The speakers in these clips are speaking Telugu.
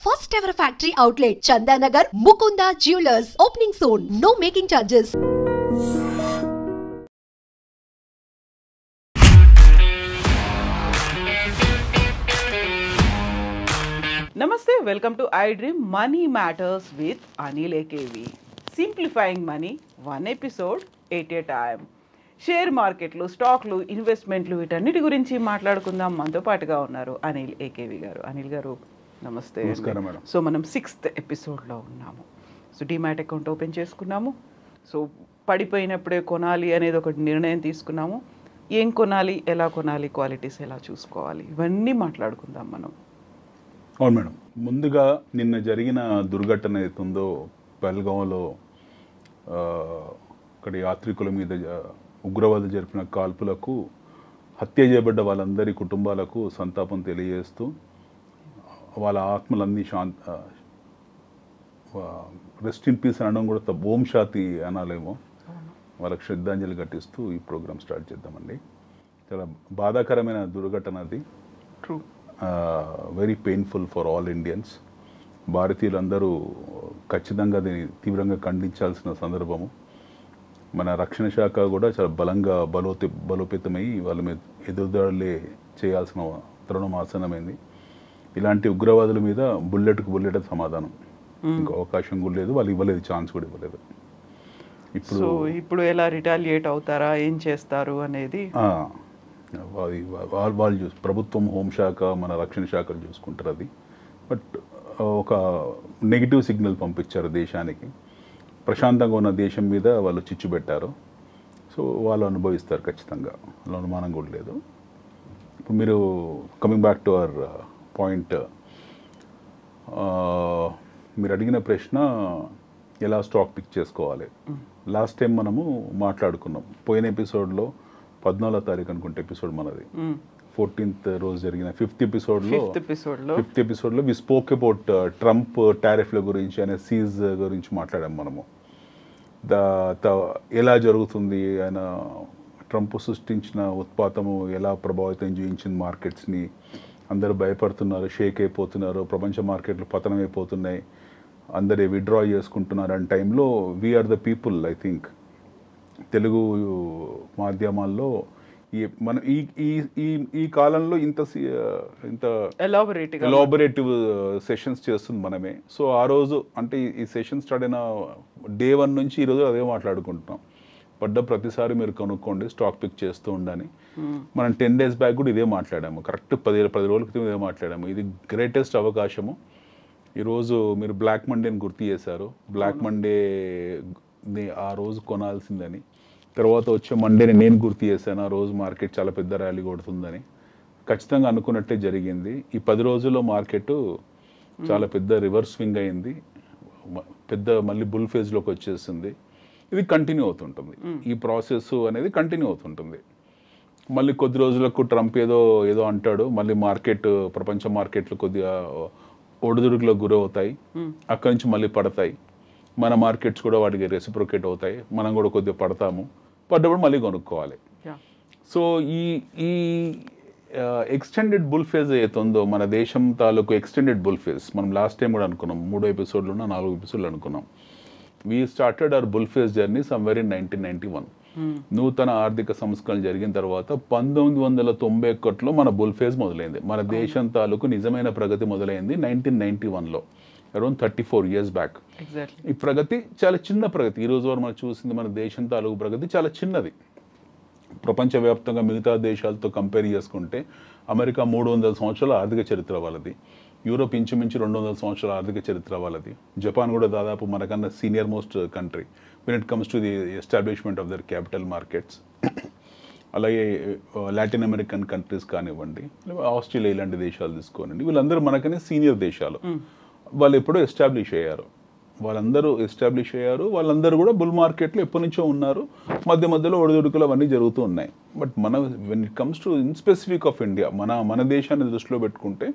First ever factory outlet, Chandanagar, Mukunda Jewelers, opening soon. No making charges. Namaste, welcome to iDream Money Matters with Anil AKV. Simplifying money, one episode, 8 a time. Share మార్కెట్లు, స్టాక్లు, ఇన్వెస్ట్మెంట్లు వీటన్నిటి గురించి మాట్లాడుకుందాం. మనతో పాటుగా ఉన్నారు అనిల్ ఏకేవి గారు. అనిల్ గారు నమస్తే. నమస్కారం మేడం. సో మనం 6th ఎపిసోడ్లో ఉన్నాము. సో డీమ్యాట్ అకౌంట్ ఓపెన్ చేసుకున్నాము. సో పడిపోయినప్పుడే కొనాలి అనేది ఒక నిర్ణయం తీసుకున్నాము. ఏం కొనాలి, ఎలా కొనాలి, క్వాలిటీస్ ఎలా చూసుకోవాలి, ఇవన్నీ మాట్లాడుకుందాం మనం. అవును మేడం. ముందుగా నిన్న జరిగిన దుర్ఘటన ఏతుందో పహల్గాంలో అక్కడ యాత్రికుల మీద ఉగ్రవాదులు జరిపిన కాల్పులకు హత్య చేయబడ్డ వాళ్ళందరి కుటుంబాలకు సంతాపం తెలియజేస్తూ వాళ్ళ ఆత్మలన్నీ రెస్ట్ ఇన్ పీస్ అనడం కూడా ఓం శాంతి అనాలేమో, వాళ్ళకి శ్రద్ధాంజలి ఘటిస్తూ ఈ ప్రోగ్రామ్ స్టార్ట్ చేద్దామండి. చాలా బాధాకరమైన దుర్ఘటన అది. True. Very painful for all Indians. భారతీయులందరూ ఖచ్చితంగా దీన్ని తీవ్రంగా ఖండించాల్సిన సందర్భము. మన రక్షణ శాఖ కూడా చాలా బలంగా బలోపేతమై వాళ్ళ మీద ఎదురుదాడులే చేయాల్సిన తరుణం ఆసనమైంది. ఇలాంటి ఉగ్రవాదుల మీద బుల్లెట్కు బుల్లెట్ సమాధానం. ఇంకో అవకాశం కూడా లేదు, వాళ్ళు ఇవ్వలేదు, ఛాన్స్ కూడా ఇవ్వలేదు. ఇప్పుడు ఎలా రిటాలియేట్ అవుతారా, ఏం చేస్తారు అనేది వాళ్ళు ప్రభుత్వం, హోంశాఖ, మన రక్షణ శాఖలు చూసుకుంటారు అది. బట్ ఒక నెగిటివ్ సిగ్నల్ పంపించారు దేశానికి. ప్రశాంతంగా ఉన్న దేశం మీద వాళ్ళు చిచ్చు పెట్టారు. సో వాళ్ళు అనుభవిస్తారు ఖచ్చితంగా, అలా అనుమానం కూడా లేదు. ఇప్పుడు మీరు coming back to our point, మీరు అడిగిన ప్రశ్న ఎలా స్టాక్ పిక్ చేసుకోవాలి. లాస్ట్ టైం మనము మాట్లాడుకున్నాం. పోయిన ఎపిసోడ్లో 14వ తారీఖు అనుకుంటే ఎపిసోడ్ మనది, 14th రోజు జరిగిన 5th ఎపిసోడ్లో వి స్పోక్ అబౌట్ ట్రంప్ టారిఫ్ల గురించి అనే సీజ్ గురించి మాట్లాడాం మనము. ఎలా జరుగుతుంది, ఆయన ట్రంప్ సృష్టించిన ఉత్పాతము ఎలా ప్రభావితం చేయించింది మార్కెట్స్ని, అందరూ భయపడుతున్నారు, షేక్ అయిపోతున్నారు, ప్రపంచ మార్కెట్లు పతనం అయిపోతున్నాయి, అందరూ విత్డ్రా చేసుకుంటున్నారు అనే టైంలో we are the people, I think Telugu మాధ్యమాల్లో మన ఈ కాలంలో ఇంత ఎలాబొరేటివ్ సెషన్స్ చేస్తుంది మనమే. సో ఆ రోజు అంటే ఈ సెషన్ స్టార్ట్ అయిన డే 1 నుంచి ఈరోజు అదే మాట్లాడుకుంటున్నాం. పడ్డ ప్రతిసారి మీరు కొనుక్కోండి, స్టాక్ పిక్ చేస్తూ ఉండని. మనం 10 days బ్యాక్ కూడా ఇదే మాట్లాడాము. కరెక్ట్ 10 రోజుల క్రితం ఇదే మాట్లాడాము. ఇది గ్రేటెస్ట్ అవకాశము. ఈరోజు మీరు బ్లాక్ మండేని గుర్తు చేశారు. బ్లాక్ మండే ఆ రోజు కొనాల్సిందని. తర్వాత వచ్చే మండేని నేను గుర్తు చేశాను. ఆ రోజు మార్కెట్ చాలా పెద్ద ర్యాలీ కొడుతుందని. ఖచ్చితంగా అనుకున్నట్టే జరిగింది. ఈ 10 రోజుల్లో మార్కెట్ చాలా పెద్ద రివర్స్ స్వింగ్ అయింది, మళ్ళీ బుల్ ఫేజ్లోకి వచ్చేసింది. ఇది కంటిన్యూ అవుతుంటుంది, ఈ ప్రాసెస్ అనేది కంటిన్యూ అవుతుంటుంది. మళ్ళీ కొద్ది రోజులకు ట్రంప్ ఏదో అంటాడు, మళ్ళీ ప్రపంచ మార్కెట్లు కొద్దిగా ఒడిదుడుకులకు గురవుతాయి, అక్కడి నుంచి మళ్ళీ పడతాయి. మన మార్కెట్స్ కూడా వాటికి రెసిప్రొకేట్ అవుతాయి, మనం కూడా కొద్దిగా పడతాము, పడ్డప్పుడు మళ్ళీ కొనుక్కోవాలి. సో ఈ ఎక్స్టెండెడ్ బుల్ ఫేజ్ అవుతుందో మన దేశం తాలూకు ఎక్స్టెండెడ్ బుల్ ఫేజ్, మనం లాస్ట్ టైం కూడా అనుకున్నాం, 3 ఎపిసోడ్లు 4 ఎపిసోడ్లు అనుకున్నాం. We started our bull phase journey somewhere in 1991. నూతన ఆర్థిక సంస్కరణలు జరిగిన తర్వాత 1991లో మన బుల్ ఫేజ్ మొదలైంది. మన దేశం తాలూకు నిజమైన ప్రగతి మొదలైంది 1991లో, అరౌండ్ 34 years బ్యాక్. ఈ ప్రగతి చాలా చిన్న ప్రగతి. ఈరోజు వరకు మనం చూసింది మన దేశం తాలూకు ప్రగతి చాలా చిన్నది. ప్రపంచవ్యాప్తంగా మిగతా దేశాలతో కంపేర్ చేసుకుంటే అమెరికా 300 సంవత్సరాల ఆర్థిక చరిత్ర వాళ్ళది, యూరోప్ ఇంచుమించు 200 సంవత్సరాల ఆర్థిక చరిత్ర వాళ్ళది, జపాన్ కూడా దాదాపు మనకన్నా senior most country when it comes to the establishment of their capital markets. అలాగే లాటిన్ అమెరికన్ కంట్రీస్ కానివ్వండి, ఆస్ట్రేలియా ఇలాంటి దేశాలు తీసుకోనండి, వీళ్ళందరూ మనకనే సీనియర్ దేశాలు. వాళ్ళు ఎప్పుడో ఎస్టాబ్లిష్ అయ్యారు, వాళ్ళందరూ కూడా బుల్ మార్కెట్లో ఎప్పటి నుంచో ఉన్నారు. మధ్యలో ఒడిదుడుకులు అవన్నీ జరుగుతూ ఉన్నాయి. But when it comes to in specific of India, మన దేశాన్ని దృష్టిలో పెట్టుకుంటే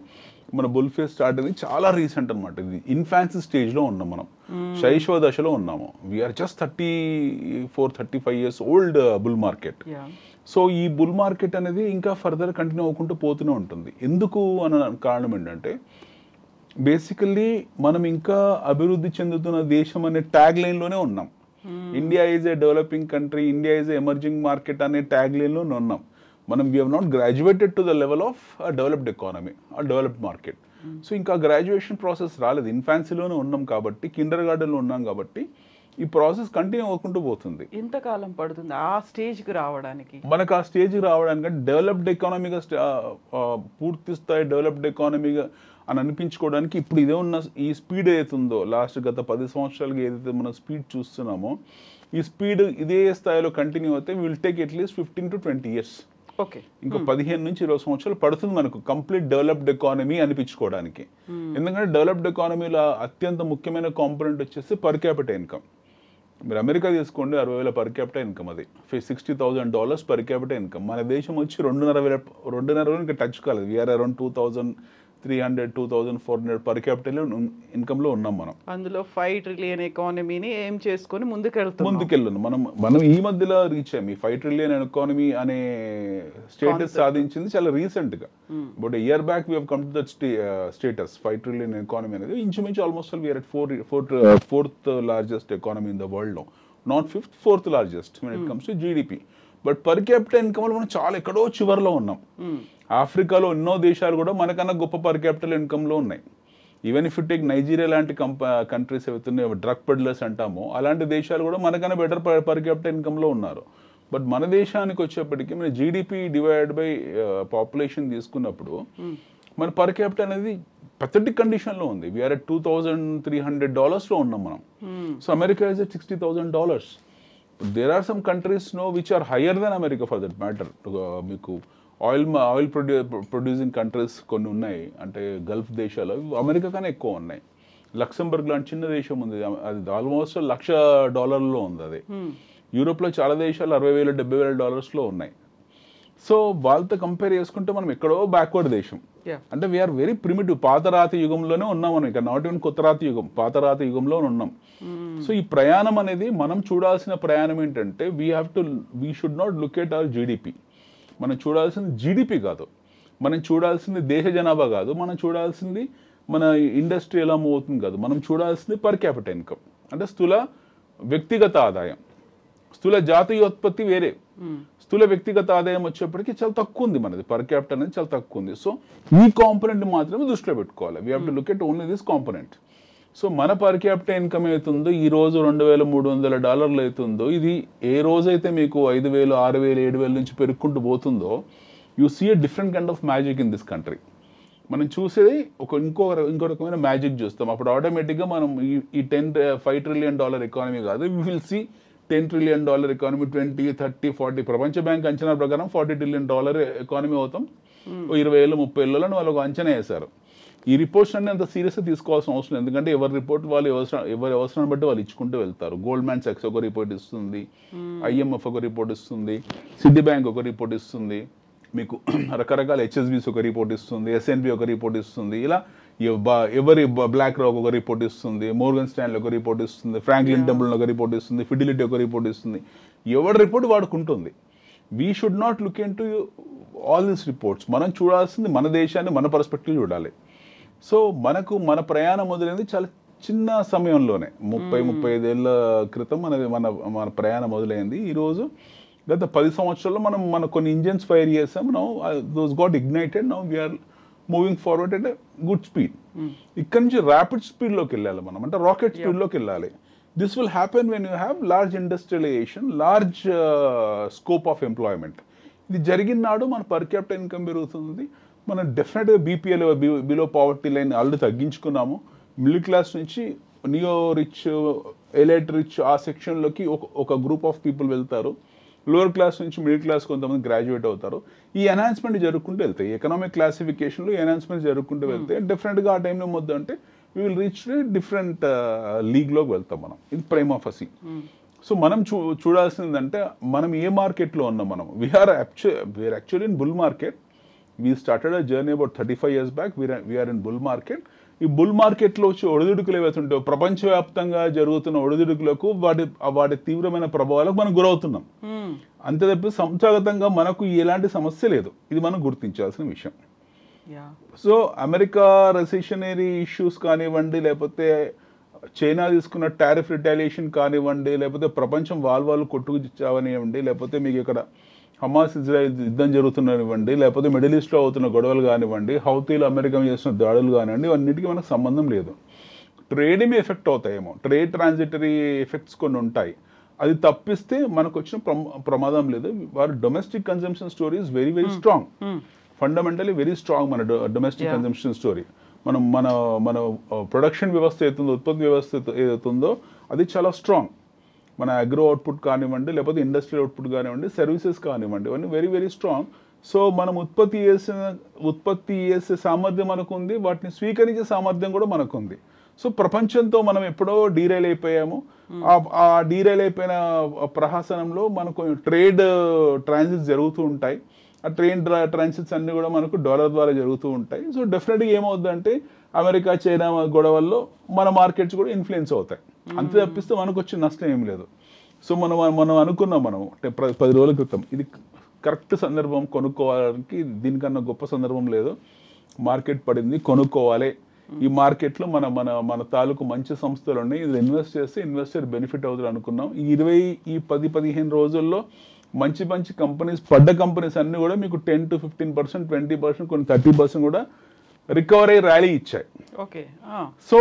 మన బుల్ ఫేజ్ స్టార్ట్ అయింది చాలా రీసెంట్ అనమాట. ఇది ఇన్ఫాన్సీ స్టేజ్లో ఉన్నాం మనం, శైశవ దశలో ఉన్నాము. We are just 34-35 years old bull market. So ఈ బుల్ మార్కెట్ అనేది ఇంకా ఫర్దర్ కంటిన్యూ అవ్వకుంటూ పోతూనే ఉంటుంది. ఎందుకు అన్న కారణం ఏంటంటే బేసికల్లీ మనం ఇంకా అభివృద్ధి చెందుతున్న దేశం అనే ట్యాగ్ లైన్లోనే ఉన్నాం. India is a developing country, India is a emerging market అనే ట్యాగ్ లైన్లోనే ఉన్నాం. మనం we have not graduated to the level of developed economy are developed market. So ఇంకా గ్రాడ్యుయేషన్ ప్రాసెస్ రాలేదు, ఇన్ఫాన్సీలోనే ఉన్నాం కాబట్టి, కిండర్ గార్డెన్లో ఉన్నాం కాబట్టి ఈ ప్రాసెస్ కంటిన్యూ అవ్వకుండా పోతుంది. ఇంతకాలం పడుతుంది ఆ స్టేజ్కి రావడానికి? మనకు ఆ స్టేజ్కి రావడానికి డెవలప్డ్ ఎకానమీగా పూర్తి స్థాయి డెవలప్డ్ ఎకానమీగా అని అనిపించుకోవడానికి ఇప్పుడు ఇదే ఉన్న ఈ స్పీడ్ ఏదైతుందో లాస్ట్ గత 10 సంవత్సరాలుగా ఏదైతే మనం స్పీడ్ చూస్తున్నామో ఈ స్పీడ్ ఇదే స్థాయిలో కంటిన్యూ అయితే will take at least 15 to 20 years. Okay, ఇంకో 15 నుంచి 20 సంవత్సరాలు పడుతుంది మనకు కంప్లీట్ డెవలప్డ్ ఎకానమీ అనిపించుకోవడానికి. ఎందుకంటే డెవలప్డ్ ఎకానమీలో అత్యంత ముఖ్యమైన కాంపోనెంట్ వచ్చేసి పర్ క్యాపిటల్ ఇన్కమ్. మీరు అమెరికా తీసుకోండి, 60,000 పర్ క్యాపిటల్ ఇన్కమ్, అది $60,000 పర్ క్యాపిటల్ ఇన్కమ్. మన దేశం వచ్చి 2.5 ఇంకా టచ్ కాలేదు. వీఆర్ అరౌండ్ 2,300 2,400 పర్ క్యాపిటల్ ఇన్కమ్లో ఉన్నాం మనం. అందులో 5 trillion ఎకానమీని ఏం చేసుకొని ముందుకెళ్తున్నాం. మనం ఈ మధ్యలో రీచ్ అయ్యాం. ఈ 5 trillion ఎకానమీ అనే స్టేటస్ సాధించింది చాలా రీసెంట్గా. But year back we have come to that status 5 trillion economy అనేది. ఇంచుమించు almost we are at fourth largest economy in the world now. Not fifth, fourth largest when it comes to GDP. But per capital ఇన్కమ్లో మనం చాలా ఎక్కడో చివరిలో ఉన్నాం. ఆఫ్రికాలో ఎన్నో దేశాలు కూడా మనకన్నా గొప్ప పర్ క్యాపిటల్ ఇన్కమ్లో ఉన్నాయి. Even if you take Nigeria లాంటి కంట్రీస్ ఏవైతున్నాయో డ్రగ్ పెడ్లర్స్ అంటామో అలాంటి దేశాలు కూడా మనకన్నా బెటర్ పర్ క్యాపిటల్ ఇన్కమ్లో ఉన్నారు. బట్ మన దేశానికి వచ్చేప్పటికీ మన జీడిపి డివైడ్ బై పాపులేషన్ తీసుకున్నప్పుడు మన పర్ క్యాపిటల్ అనేది పథెటిక్ కండిషన్లో ఉంది. వీఆర్ అట్ $2,300 ఉన్నాం మనం. So America is at $60,000. There are some countries which are higher then America for that matter. మీకు ఆయిల్ ప్రొడ్యూసింగ్ కంట్రీస్ కొన్ని ఉన్నాయి, అంటే గల్ఫ్ దేశాలు, అమెరికా కన్నా ఎక్కువ ఉన్నాయి. లక్సెంబర్గ్ లాంటి చిన్న దేశం ఉంది, అది ఆల్మోస్ట్ $1,00,000 ఉంది. అది యూరోప్లో చాలా దేశాలు $60,000 $70,000 ఉన్నాయి. సో వాళ్ళతో కంపేర్ చేసుకుంటే మనం ఎక్కడో బ్యాక్వర్డ్ దేశం. అంటే వీఆర్ వెరీ ప్రిమిటివ్. పాత రాతి యుగంలోనే ఉన్నాం మనం, ఇక నాట్ ఈవెన్ కొత్త రాతి యుగం, పాత రాతి యుగంలో ఉన్నాం. సో ఈ ప్రయాణం అనేది మనం చూడాల్సిన ప్రయాణం ఏంటంటే we should not look at our GDP. మనం చూడాల్సింది జీడిపి కాదు, మనం చూడాల్సింది దేశ జనాభా కాదు, మనం చూడాల్సింది మన ఇండస్ట్రీ ఎలా మూవ్ అవుతుంది కాదు, మనం చూడాల్సింది పర్ క్యాపిటల్ ఇన్కమ్. అంటే స్థూల వ్యక్తిగత ఆదాయం. స్థూల జాతీయోత్పత్తి వేరే, స్థూల వ్యక్తిగత ఆదాయం వచ్చేప్పటికి చాలా తక్కువ ఉంది మనది. పర్ క్యాపిటల్ అనేది చాలా తక్కువ ఉంది. సో ఈ కాంపోనెంట్ మాత్రమే దృష్టిలో పెట్టుకోవాలి. We have to look at only this component. So మన పర్ క్యాపిటల్ ఇన్కమ్ అవుతుందో ఈ రోజు $2,300 అవుతుందో, ఇది ఏ రోజైతే మీకు 5,000 6,000 7,000 నుంచి పెరుగుకుంటూ పోతుందో you see a different kind of magic in this country. మనం చూసేది ఇంకో రకమైన మ్యాజిక్ చూస్తాం. అప్పుడు ఆటోమేటిక్గా మనం ఈ $5 trillion ఎకానమీ కాదు, we will see $10 trillion economy, 20, 30, 40 ప్రపంచ బ్యాంక్ అంచనా ప్రకారం $40 trillion ఎకానమీ అవుతాం 20 ఏళ్ళు 30 ఏళ్ళలో వాళ్ళు ఒక అంచనా వేశారు. ఈ రిపోర్ట్స్ అన్ని అంత సీరియస్గా తీసుకోవాల్సిన అవసరం లేదు, ఎందుకంటే ఎవరి రిపోర్ట్ వాళ్ళు ఎవరి అవసరాన్ని బట్టి వాళ్ళు ఇచ్చుకుంటూ వెళ్తారు. గోల్డ్మ్యాన్ సాక్స్ ఒక రిపోర్ట్ ఇస్తుంది, IMF ఒక రిపోర్ట్ ఇస్తుంది, సిటీ బ్యాంక్ ఒక రిపోర్ట్ ఇస్తుంది, మీకు రకరకాల HSBC ఒక రిపోర్ట్ ఇస్తుంది, S&P ఒక రిపోర్ట్ ఇస్తుంది. ఇలా ఎవరి బ్లాక్ రాక్ ఒక రిపోర్ట్ ఇస్తుంది, మోర్గన్ స్టాన్లీ ఒక రిపోర్ట్ ఇస్తుంది, ఫ్రాంక్లిన్ టెంపుల్న్ ఒక రిపోర్ట్ ఇస్తుంది, ఫిడిలిటీ ఒక రిపోర్ట్ ఇస్తుంది. ఎవరి రిపోర్ట్ వాడుకుంటుంది. We should not look into all these reports. మనం చూడాల్సింది మన దేశాన్ని మన పర్స్పెక్టివ్ చూడాలి. సో మన ప్రయాణం మొదలైంది చాలా చిన్న సమయంలోనే, 30-35 ఏళ్ళ క్రితం మన ప్రయాణం మొదలైంది. ఈరోజు గత 10 సంవత్సరాల్లో మన కొన్ని ఇంజన్స్ ఫైర్ చేసాం. Those got ignited. Now we are moving forward at good speed. ఇక్కడ నుంచి ర్యాపిడ్ స్పీడ్లోకి వెళ్ళాలి మనం, అంటే రాకెట్ స్పీడ్లోకి వెళ్ళాలి. This will happen when you have large industrialisation, large scope of employment. ఇది జరిగిన నాడు మన పర్ క్యాపిటల్ ఇన్కమ్ పెరుగుతుంది. మనం డెఫినెట్గా BPL below poverty line already తగ్గించుకున్నాము. మిడిల్ క్లాస్ నుంచి నియో రిచ్, ఎలైట్ రిచ్ ఆ సెక్షన్లోకి ఒక గ్రూప్ ఆఫ్ పీపుల్ వెళ్తారు. లోవర్ క్లాస్ నుంచి మిడిల్ క్లాస్ కొంతమంది గ్రాడ్యుయేట్ అవుతారు. ఈ ఎన్హాన్స్మెంట్ జరుగుకుంటూ వెళ్తాయి. ఎకనామిక్ క్లాసిఫికేషన్లో ఎన్హాన్స్మెంట్ జరుగుకుంటూ వెళ్తే డెఫినెట్గా ఆ టైంలో మొత్తం అంటే వీ విల్ రీచ్ డిఫరెంట్ లీగ్లోకి వెళ్తాం మనం. ఇది ప్రైమ్ ఆఫ్ అసీ. సో మనం చూడాల్సిందంటే మనం ఏ మార్కెట్లో ఉన్నాం. మనం we are actually in bull market. We started a journey about 35 years back. We are in bull market. ఈ బుల్ మార్కెట్లో వచ్చి ఒడిదుడుకులు ఏవైతుంటాయో, ప్రపంచవ్యాప్తంగా జరుగుతున్న ఒడిదుడుకులకు వాటి తీవ్రమైన ప్రభావాలకు మనం గురవుతున్నాం. అంతే తప్పి సంస్థాగతంగా మనకు ఎలాంటి సమస్య లేదు. ఇది మనం గుర్తించాల్సిన విషయం. సో అమెరికా రెసిషనరీ ఇష్యూస్ కానివ్వండి, లేకపోతే చైనా తీసుకున్న టారిఫ్ రిటాలియేషన్ కానివ్వండి, లేకపోతే ప్రపంచం వాళ్ళు కొట్టుకుచావనివ్వండి, లేకపోతే మీకు ఇక్కడ హమాస్ ఇజ్రాయెల్ యుద్ధం జరుగుతున్నవ్వండి, లేకపోతే మిడిల్ ఈస్ట్లో అవుతున్న గొడవలు కానివ్వండి, హౌతీలు అమెరికా చేస్తున్న దాడులు కానివ్వండి, ఇవన్నిటికీ మనకు సంబంధం లేదు. ట్రేడ్ ఏమి ఎఫెక్ట్ అవుతాయేమో, ట్రేడ్ ట్రాన్సిటరీ ఎఫెక్ట్స్ కొన్ని ఉంటాయి, అది తప్పిస్తే మనకు వచ్చిన ప్రమాదం లేదు. వారు domestic consumption story is very very strong, fundamentally very strong. మన డొమెస్టిక్ కన్జంప్షన్ స్టోరీ, మన ప్రొడక్షన్ వ్యవస్థ ఏతుందో, ఉత్పత్తి వ్యవస్థ ఏదైతుందో అది చాలా స్ట్రాంగ్. మన అగ్రో అవుట్పుట్ కానివ్వండి, లేకపోతే ఇండస్ట్రియల్ అవుట్పుట్ కానివ్వండి, సర్వీసెస్ కానివ్వండి, ఇవన్నీ వెరీ వెరీ స్ట్రాంగ్. సో మనం ఉత్పత్తి చేసే సామర్థ్యం మనకు ఉంది, వాటిని స్వీకరించే సామర్థ్యం కూడా మనకు ఉంది. సో ప్రపంచంతో మనం ఎప్పుడో డీరైల్ అయిపోయాము. ఆ డీరైల్ అయిపోయిన ప్రహాసనంలో మనకు ట్రేడ్ ట్రాన్సిట్స్ జరుగుతూ ఉంటాయి. ఆ ట్రేడ్ ట్రాన్సిట్స్ అన్నీ కూడా మనకు డాలర్ ద్వారా జరుగుతూ ఉంటాయి. సో డెఫినెట్గా ఏమవుతుందంటే అమెరికా చైనా గొడవల్లో మన మార్కెట్స్ కూడా ఇన్ఫ్లుయెన్స్ అవుతాయి. అంతే తప్పిస్తే మనకు వచ్చే నష్టం ఏం లేదు. సో మనం అనుకున్నాం, మనం 10 రోజుల క్రితం ఇది కరెక్ట్ సందర్భం కొనుక్కోవడానికి, దీనికన్నా గొప్ప సందర్భం లేదు. మార్కెట్ పడింది, కొనుక్కోవాలి. ఈ మార్కెట్లో మన తాలూకు మంచి సంస్థలు ఉన్నాయి, ఇది ఇన్వెస్ట్ చేస్తే ఇన్వెస్టర్ బెనిఫిట్ అవుతుంది అనుకున్నాం. ఈ 10-15 రోజుల్లో మంచి కంపెనీస్, పడ్డ కంపెనీస్ అన్నీ కూడా మీకు 10 to 15%, 20%, కొన్ని 30% కూడా రికవర్ అయ్యి ర్యాలీ ఇచ్చాయి. ఓకే. సో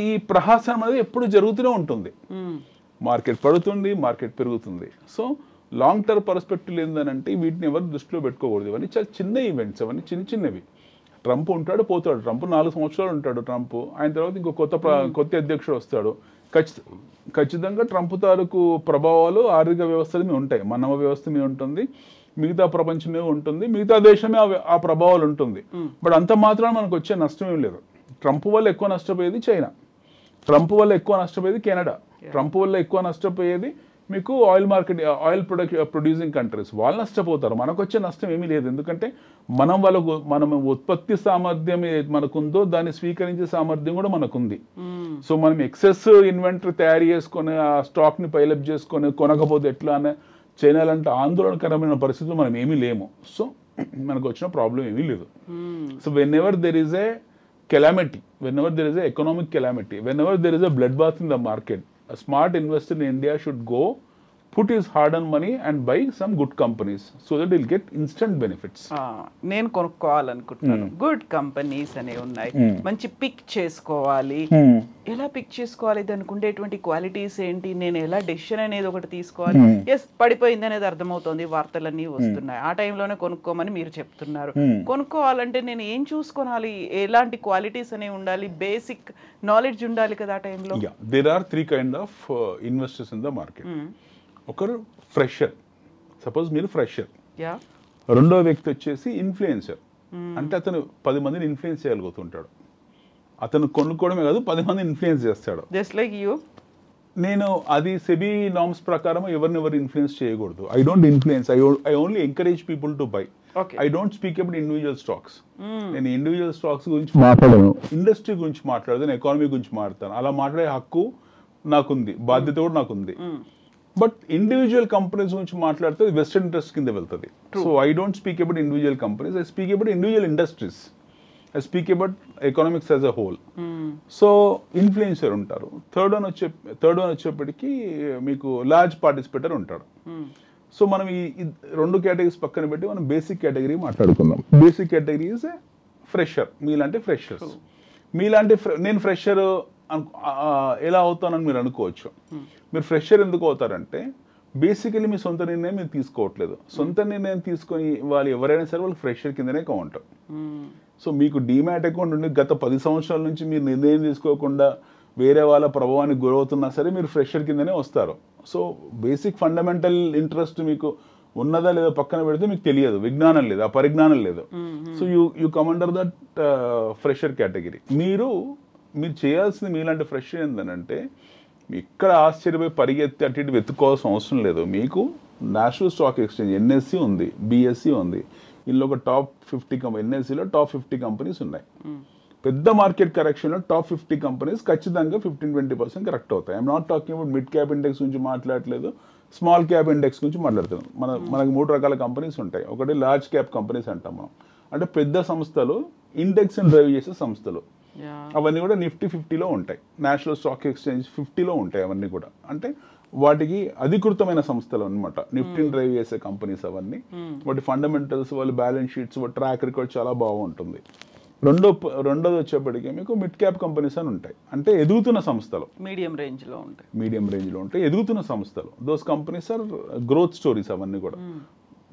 ఈ ప్రహాసనం అనేది ఎప్పుడు జరుగుతూనే ఉంటుంది. మార్కెట్ పడుతుంది, మార్కెట్ పెరుగుతుంది. సో లాంగ్ టర్మ్ పర్స్పెక్టివ్ ఏంటంటే వీటిని ఎవరు దృష్టిలో పెట్టుకోకూడదు. ఇవన్నీ చాలా చిన్న ఈవెంట్స్, అవన్నీ చిన్నవి. ట్రంప్ ఉంటాడు, పోతాడు. ట్రంప్ 4 సంవత్సరాలు ఉంటాడు. ట్రంప్ ఆయన తర్వాత ఇంకో కొత్త అధ్యక్షుడు వస్తాడు. ఖచ్చితంగా ట్రంప్ తాలూకు ప్రభావాలు ఆర్థిక వ్యవస్థల మీద ఉంటాయి, మానవ వ్యవస్థ మీద ఉంటుంది, మిగతా ప్రపంచం మీద ఉంటుంది, మిగతా దేశమే ఆ ప్రభావాలు ఉంటుంది. బట్ అంత మాత్రం మనకు వచ్చే నష్టం ఏం లేదు. ట్రంప్ వల్ల ఎక్కువ నష్టపోయేది చైనా, ట్రంప్ వల్ల ఎక్కువ నష్టపోయేది కెనడా, ట్రంప్ వల్ల ఎక్కువ నష్టపోయేది మీకు ఆయిల్ ప్రొడ్యూసింగ్ కంట్రీస్. వాళ్ళు నష్టపోతారు, మనకు వచ్చే నష్టం ఏమీ లేదు. ఎందుకంటే మనం ఉత్పత్తి సామర్థ్యం మనకుందో దాన్ని స్వీకరించే సామర్థ్యం కూడా మనకుంది. సో మనం ఎక్సెస్ ఇన్వెంటరీ తయారు చేసుకొని ఆ స్టాక్ని పైలప్ చేసుకొని కొనకపోతే ఎట్లా అనే చైనా లాంటి ఆందోళనకరమైన పరిస్థితులు మనం ఏమీ లేము. సో మనకు వచ్చిన ప్రాబ్లం ఏమీ లేదు. So when ever there is a calamity, whenever there is an economic calamity, whenever there is a bloodbath in the market, a smart investor in India should go put his hard-earned money and buy some good companies so that he'll get instant benefits. నేను కొనుక్కోవాలనుకుంటున్నాను, గుడ్ కంపెనీస్ అనేవి ఉన్నాయి, మంచి పిక్ చేసుకోవాలి. ఎలా పిక్ చేసుకోవాలి, దానికి ఉండేటువంటి క్వాలిటీస్ ఏంటి, నేను ఎలా డెసిషన్ అనేది ఒకటి తీసుకోవాలి. ఎస్, పడిపోయింది అనేది అర్థమవుతుంది, వార్తలన్నీ వస్తున్నాయి, ఆ టైంలోనే కొనుక్కోమని మీరు చెప్తున్నారు. కొనుక్కోవాలంటే నేను ఏం చూసుకోవాలి, ఎలాంటి క్వాలిటీస్ అనేవి ఉండాలి, బేసిక్ నాలెడ్జ్ ఉండాలి కదా ఆ టైంలో? There are 3 kind of investors in the market. ఒకరు ఫ్రెషర్, సపోజ్ మీరు ఫ్రెషర్. రెండో వ్యక్తి వచ్చేసి ఇన్ఫ్లుయెన్సర్, అంటే అతను 10 మందిని ఇన్ఫ్లుయెన్స్ చేయగలుగుతుంటాడు. అతను కొనుక్కోవడమే కాదు, 10 మందిని ఇన్ఫ్లుయెన్స్ చేస్తాడు. Just like you. నేను అది సెబీ నార్మ్స్ ప్రకారం ఎవరినెవరు ఇన్ఫ్లుయెన్స్ చేయకూడదు. I don't influence, I only encourage people to buy. I don't speak about individual stocks. నేను ఇండివిజువల్ స్టాక్స్ గురించి మాట్లాడను, ఇండస్ట్రీ గురించి మాట్లాడతాను, ఎకానమీ గురించి మాట్లాడతాను. అలా మాట్లాడే హక్కు నాకుంది, బాధ్యత కూడా నాకుంది. బట్ ఇండివిజువల్ కంపెనీస్ గురించి మాట్లాడితే వెస్టర్న్ ఇంట్రెస్ట్ కింద వెళ్తుంది. So I don't speak about individual companies, I speak about individual industries, I speak about economics as a whole. So influencer ఉంటారు. థర్డ్ వన్ వచ్చేప్పటికి మీకు లార్జ్ పార్టిసిపేటర్ ఉంటాడు. సో మనం ఈ 2 కేటగిరీస్ పక్కన పెట్టి మనం బేసిక్ కేటగిరీ మాట్లాడుకుందాం. బేసిక్ కేటగిరీ ఈజ్ ఫ్రెషర్, మీలాంటి ఫ్రెషర్స్. నేను ఫ్రెషర్ ఎలా అవుతానని మీరు అనుకోవచ్చు. మీరు ఫ్రెషర్ ఎందుకు అవుతారంటే బేసికలీ మీ సొంత నిర్ణయం మీరు తీసుకోవట్లేదు. సొంత నిర్ణయం తీసుకొని వాళ్ళు ఎవరైనా సరే వాళ్ళు ఫ్రెషర్ కిందనే కౌంట్. సో మీకు డీమ్యాట్ అకౌంట్ ఉండి గత 10 సంవత్సరాల నుంచి మీరు నిర్ణయం తీసుకోకుండా వేరే వాళ్ళ ప్రభావానికి గురవుతున్నా సరే మీరు ఫ్రెషర్ కిందనే వస్తారు. సో బేసిక్ ఫండమెంటల్ ఇంట్రెస్ట్ మీకు ఉన్నదా లేదా పక్కన పెడితే మీకు తెలియదు, విజ్ఞానం లేదు, ఆ పరిజ్ఞానం లేదు. So you come under that fresher category. మీరు చేయాల్సింది మీలాంటి ఫ్రెషర్ ఏంటంటే ఇక్కడ ఆశ్చర్యపోయి పరిగెత్తి అటు ఇటు వెతుక్కోవాల్సిన అవసరం లేదు. మీకు నేషనల్ స్టాక్ ఎక్స్చేంజ్ NSE ఉంది, BSE ఉంది. ఇందులో ఒక టాప్ 50 NSEలో టాప్ 50 కంపెనీస్ ఉన్నాయి. పెద్ద మార్కెట్ కరెక్షన్లో టాప్ 50 కంపెనీస్ ఖచ్చితంగా 15-20% కరెక్ట్ అవుతాయి. I'm not talking about mid cap index గురించి మాట్లాడలేదు, స్మాల్ క్యాప్ ఇండెక్స్ గురించి మాట్లాడుతున్నాం. మనకు 3 రకాల కంపెనీస్ ఉంటాయి. ఒకటి లార్జ్ క్యాప్ కంపెనీస్ అంటాం మనం. అంటే పెద్ద సంస్థలు, ఇండెక్స్ డ్రైవ్ చేసే సంస్థలు, యా అవన్నీ కూడా నిఫ్టీ 50లో ఉంటాయి. నేషనల్ స్టాక్ ఎక్స్చేంజ్ 50లో ఉంటాయి అవన్నీ కూడా. అంటే వాటికి అధికృతమైన సంస్థలు అనమాట, నిఫ్టీని డ్రైవ్ చేసే కంపెనీస్ అవన్నీ. వాటి ఫండమెంటల్స్, వాళ్ళ బ్యాలెన్స్ షీట్స్, వాటి ట్రాక్ రికార్డ్ చాలా బాగుంటుంది. రెండోది వచ్చేప్పటికీ మీకు మిడ్ క్యాప్ కంపెనీస్ అని ఉంటాయి, అంటే ఎదుగుతున్న సంస్థలు, మీడియం రేంజ్లో ఉంటాయి, ఎదుగుతున్న సంస్థలు. Those companies are growth stories అవన్నీ కూడా.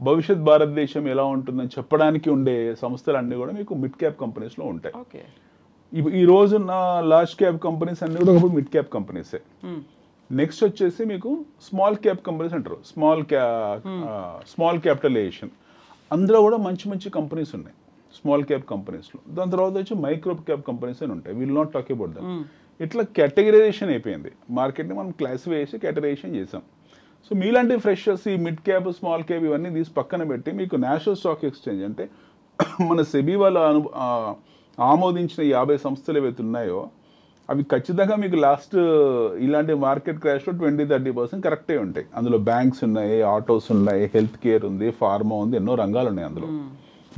భవిష్యత్ భారతదేశం ఎలా ఉంటుందని చెప్పడానికి ఉండే సంస్థలు అన్నీ కూడా మీకు మిడ్ క్యాప్ కంపెనీస్లో ఉంటాయి. ఓకే. ఈ రోజు నా లార్జ్ క్యాప్ కంపెనీస్ అన్ని కూడా ఒకప్పుడు మిడ్ క్యాప్ కంపెనీసే. నెక్స్ట్ వచ్చేసి మీకు స్మాల్ క్యాప్ కంపెనీస్ అంటారు, స్మాల్ క్యాపిటలైజేషన్. అందులో కూడా మంచి మంచి కంపెనీస్ ఉన్నాయి స్మాల్ క్యాప్ కంపెనీస్లో. దాని తర్వాత వచ్చి మైక్రో క్యాప్ కంపెనీస్ అని ఉంటాయి. Will not talk about that. ఇట్లా కేటగిరైజేషన్ అయిపోయింది మార్కెట్ని, మనం క్లాసిఫై చేసి కేటగరైజేషన్ చేసాం. సో మీలాంటి ఫ్రెషర్స్ ఈ మిడ్ క్యాప్, స్మాల్ క్యాప్ ఇవన్నీ తీసి పక్కన పెట్టి మీకు నేషనల్ స్టాక్ ఎక్స్చేంజ్ అంటే మన సెబీ వాళ్ళు ఆమోదించిన 50 సంస్థలు ఏవైతే ఉన్నాయో అవి ఖచ్చితంగా మీకు లాస్ట్ ఇలాంటి మార్కెట్ క్రాష్లో 20-30% కరెక్టే ఉంటాయి. అందులో బ్యాంక్స్ ఉన్నాయి, ఆటోస్ ఉన్నాయి, హెల్త్ కేర్ ఉంది, ఫార్మా ఉంది, ఎన్నో రంగాలు ఉన్నాయి అందులో,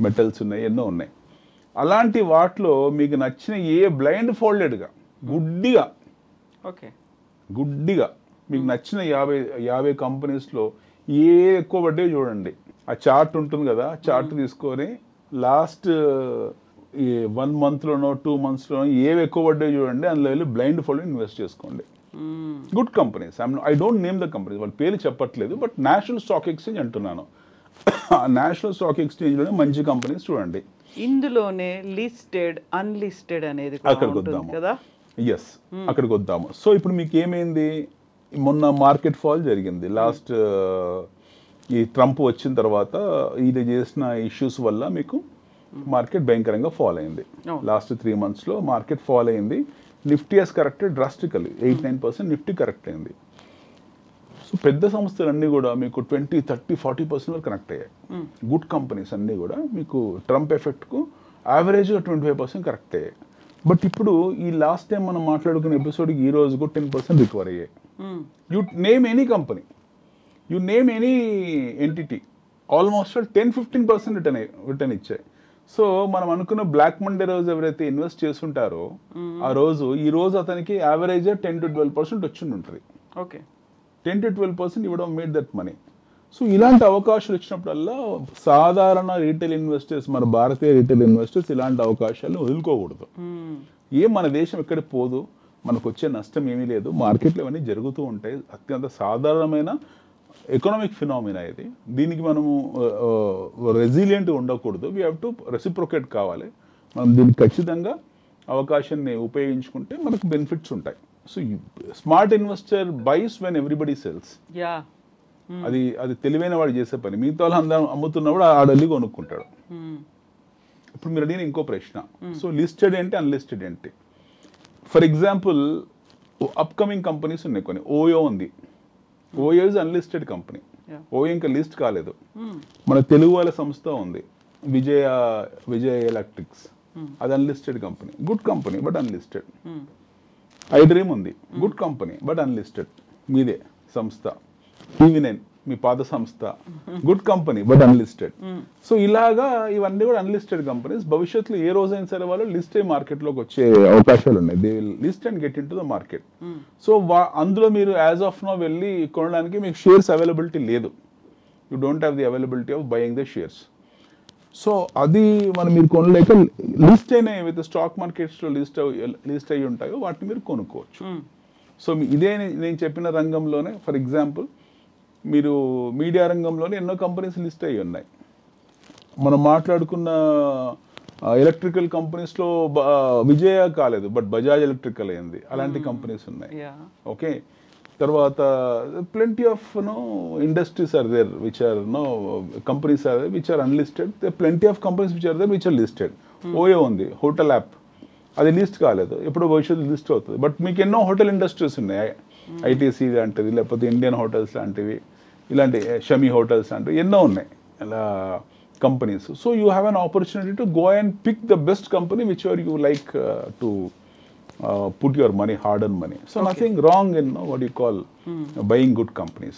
మెటల్స్ ఉన్నాయి, ఎన్నో ఉన్నాయి. అలాంటి వాటిలో మీకు నచ్చిన బ్లైండ్ ఫోల్డెడ్గా గుడ్డిగా మీకు నచ్చిన 50 కంపెనీస్లో ఎక్కువ పడ్డే చూడండి. ఆ చార్ట్ ఉంటుంది కదా, చార్ట్ తీసుకొని లాస్ట్ ఈ 1 monthలోనో 2 monthsలోనో ఎక్కువ పడ్డే చూడండి, అందులో వెళ్ళి బ్లైండ్ ఫోల్డ్ ఇన్వెస్ట్ చేసుకోండి. Good companies, I don't name the companies, వాళ్ళ పేరు చెప్పట్లేదు, బట్ నేషనల్ స్టాక్ ఎక్స్చేంజ్ అంటున్నాను. నేషనల్ స్టాక్ ఎక్స్చేంజ్లోనే మంచి కంపెనీస్ చూడండి. ఇందులోనే లిస్టెడ్, అన్లిస్టెడ్ అనేది అక్కడికి వద్దాము కదా. ఎస్, అక్కడికి వద్దాము. సో ఇప్పుడు మీకు ఏమైంది, మొన్న మార్కెట్ ఫాల్ జరిగింది లాస్ట్ ఈ ట్రంప్ వచ్చిన తర్వాత. ఇది చేసిన ఇష్యూస్ వల్ల మీకు మార్కెట్ భయంకరంగా ఫాల్ అయింది. లాస్ట్ 3 monthsలో మార్కెట్ ఫాల్ అయింది. Nifty has corrected drastically 8-9% Nifty correct అయింది. సో పెద్ద సంస్థలన్నీ కూడా మీకు 20-30-40% వరకు కనెక్ట్ అయ్యాయి. గుడ్ కంపెనీస్ అన్నీ కూడా మీకు ట్రంప్ ఎఫెక్ట్కు యావరేజ్గా 25% కరెక్ట్ అయ్యాయి. బట్ ఇప్పుడు ఈ లాస్ట్ టైం మనం మాట్లాడుకున్న ఎపిసోడ్కి ఈ రోజుకు 10% రికవర్ అయ్యాయి. You name any company, you name any entity, almost 10-15% return ఇచ్చాయి. సో మనం అనుకున్న బ్లాక్ మండే రోజు ఎవరైతే ఇన్వెస్ట్ చేస్తుంటారో ఆ రోజు ఈ రోజు అతనికి యావరేజ్ 10-12% వచ్చి ఉంటుంది. ఓకే, 10-12% ఇవ్వడం మేడ్ దట్ మనీ. సో ఇలాంటి అవకాశాలు వచ్చినప్పుడల్లా సాధారణ రీటైల్ ఇన్వెస్టర్స్, మన భారతీయ రీటైల్ ఇన్వెస్టర్స్ ఇలాంటి అవకాశాలను వదులుకోకూడదు. మన దేశం ఎక్కడికి పోదు, మనకు వచ్చే నష్టం ఏమీ లేదు, మార్కెట్లో ఇవన్నీ జరుగుతూ ఉంటాయి. అత్యంత సాధారణమైన ఎకనామిక్ ఫినామినా ఇది. దీనికి మనము రెసిలియంట్ ఉండకూడదు, వీ హ్యావ్ టు రెసిప్రొకేట్ కావాలి. మనం దీనికి ఖచ్చితంగా అవకాశాన్ని ఉపయోగించుకుంటే మనకు బెనిఫిట్స్ ఉంటాయి. So smart investor buys when everybody sells. అది తెలివైన వాడు చేసే పని. మిగతా వాళ్ళు అందరూ అమ్ముతున్నప్పుడు ఆడల్లి కొనుక్కుంటాడు. ఇప్పుడు మీరు అడిగిన ఇంకో ప్రశ్న, సో లిస్టెడ్ ఏంటి, అన్లిస్టెడ్ ఏంటి? ఫర్ ఎగ్జాంపుల్ అప్కమింగ్ కంపెనీస్ ఉన్నాయి కొన్ని. ఓయో ఉంది, OYO is unlisted company. OYO ఇంకా లిస్ట్ కాలేదు. మన తెలుగు వాళ్ళ సంస్థ ఉంది విజయ ఎలక్ట్రిక్స్, అది unlisted company, good company but unlisted. IDream ఉంది, గుడ్ కంపెనీ బట్ అన్లిస్టెడ్, మీదే సంస్థ. TV9 మీ పాత సంస్థ, good company but unlisted. So ఇలాగా ఇవన్నీ కూడా అన్లిస్టెడ్ కంపెనీస్. భవిష్యత్తులో ఏ రోజైనా సరే వాళ్ళు లిస్ట్ అయ్యి మార్కెట్లోకి వచ్చే అవకాశాలు ఉన్నాయి. They will list and get in to the market. So అందులో మీరు యాజ్ ఆఫ్ నో వెళ్ళి కొనడానికి మీకు షేర్స్ అవైలబిలిటీ లేదు. You don't have the availability of buying the shares. So అది మీరు కొనలేక లిస్ట్ అయిన ఏవైతే స్టాక్ మార్కెట్స్లో లిస్ట్ అయ్యి ఉంటాయో వాటిని మీరు కొనుక్కోవచ్చు. సో ఇదే నేను చెప్పిన రంగంలోనే, ఫర్ ఎగ్జాంపుల్ మీరు మీడియా రంగంలోనే ఎన్నో కంపెనీస్ లిస్ట్ అయ్యి ఉన్నాయి. మనం మాట్లాడుకున్న ఎలక్ట్రికల్ కంపెనీస్లో విజయ కాలేదు, బట్ బజాజ్ ఎలక్ట్రికల్ అయింది. అలాంటి కంపెనీస్ ఉన్నాయి. ఓకే, తర్వాత plenty of industries are there which are companies are there which are unlisted. Plenty of companies which are there which are listed. OYO ఉంది, హోటల్ యాప్, అది లిస్ట్ కాలేదు, ఎప్పుడో భవిష్యత్తు లిస్ట్ అవుతుంది. బట్ మీకు ఎన్నో హోటల్ ఇండస్ట్రీస్ ఉన్నాయి, ఐటీసీ లాంటిది, లేకపోతే ఇండియన్ హోటల్స్ లాంటివి, ఇలాంటి షమీ హోటల్స్ లాంటివి ఎన్నో ఉన్నాయి అలా companies. So you have an opportunity to go and pick the best company which are you like to put your money, hard-earned money. So nothing wrong in what you call buying good companies.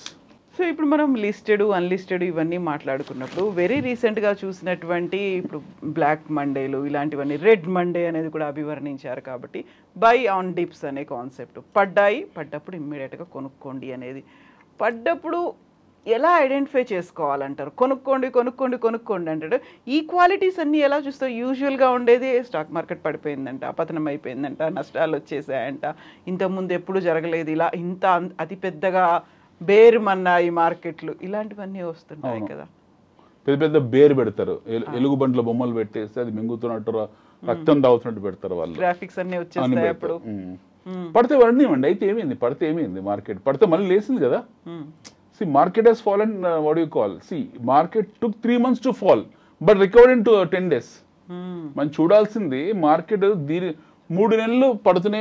So ఇప్పుడు మనం లిస్టెడ్ అన్లిస్టెడ్ ఇవన్నీ మాట్లాడుకున్నప్పుడు వెరీ రీసెంట్గా చూసినటువంటి ఇప్పుడు బ్లాక్ మండేలు ఇలాంటివన్నీ రెడ్ మండే అనేది కూడా అభివర్ణించారు కాబట్టి బై ఆన్ డిప్స్ అనే కాన్సెప్ట్ పడ్డప్పుడు ఇమ్మీడియట్గా కొనుక్కోండి అనేది పడ్డప్పుడు ఎలా ఐడెంటిఫై చేసుకోవాలంటారు? కొనుక్కోండి అంటాడు. ఈ క్వాలిటీస్ అన్నీ ఎలా చూస్తావు? యూజువల్గా ఉండేది స్టాక్ మార్కెట్ పడిపోయిందంట, పతనం అయిపోయిందంట, నష్టాలు వచ్చేసాయంట, ఇంతకుముందు ఎప్పుడు జరగలేదు ఇలా, ఇంత అతి పెద్దగా బేరుమన్నా ఈ మార్కెట్లు, ఇలాంటివన్నీ వస్తుంటాయి కదా. పెద్ద పెద్ద బేరు పెడతారు, ఎలుగుబంట్ల బొమ్మలు పెట్టేసి అది మింగుతున్నట్టు రక్తం తాగుతున్నట్టు పెడతారు వాళ్ళు. గ్రాఫిక్స్ అన్నీ వచ్చేస్తాయి అప్పుడు. పడితే వర్ణివ్వండి, అయితే ఏమైంది, పడితే ఏమైంది, మార్కెట్ పడితే మళ్ళీ లేసింది కదా. See, market has fallen, what do you call? See, market took 3 months to fall, but recovered in 10 days. మనం చూడాల్సింది మార్కెట్ 3 నెలలు పడుతూనే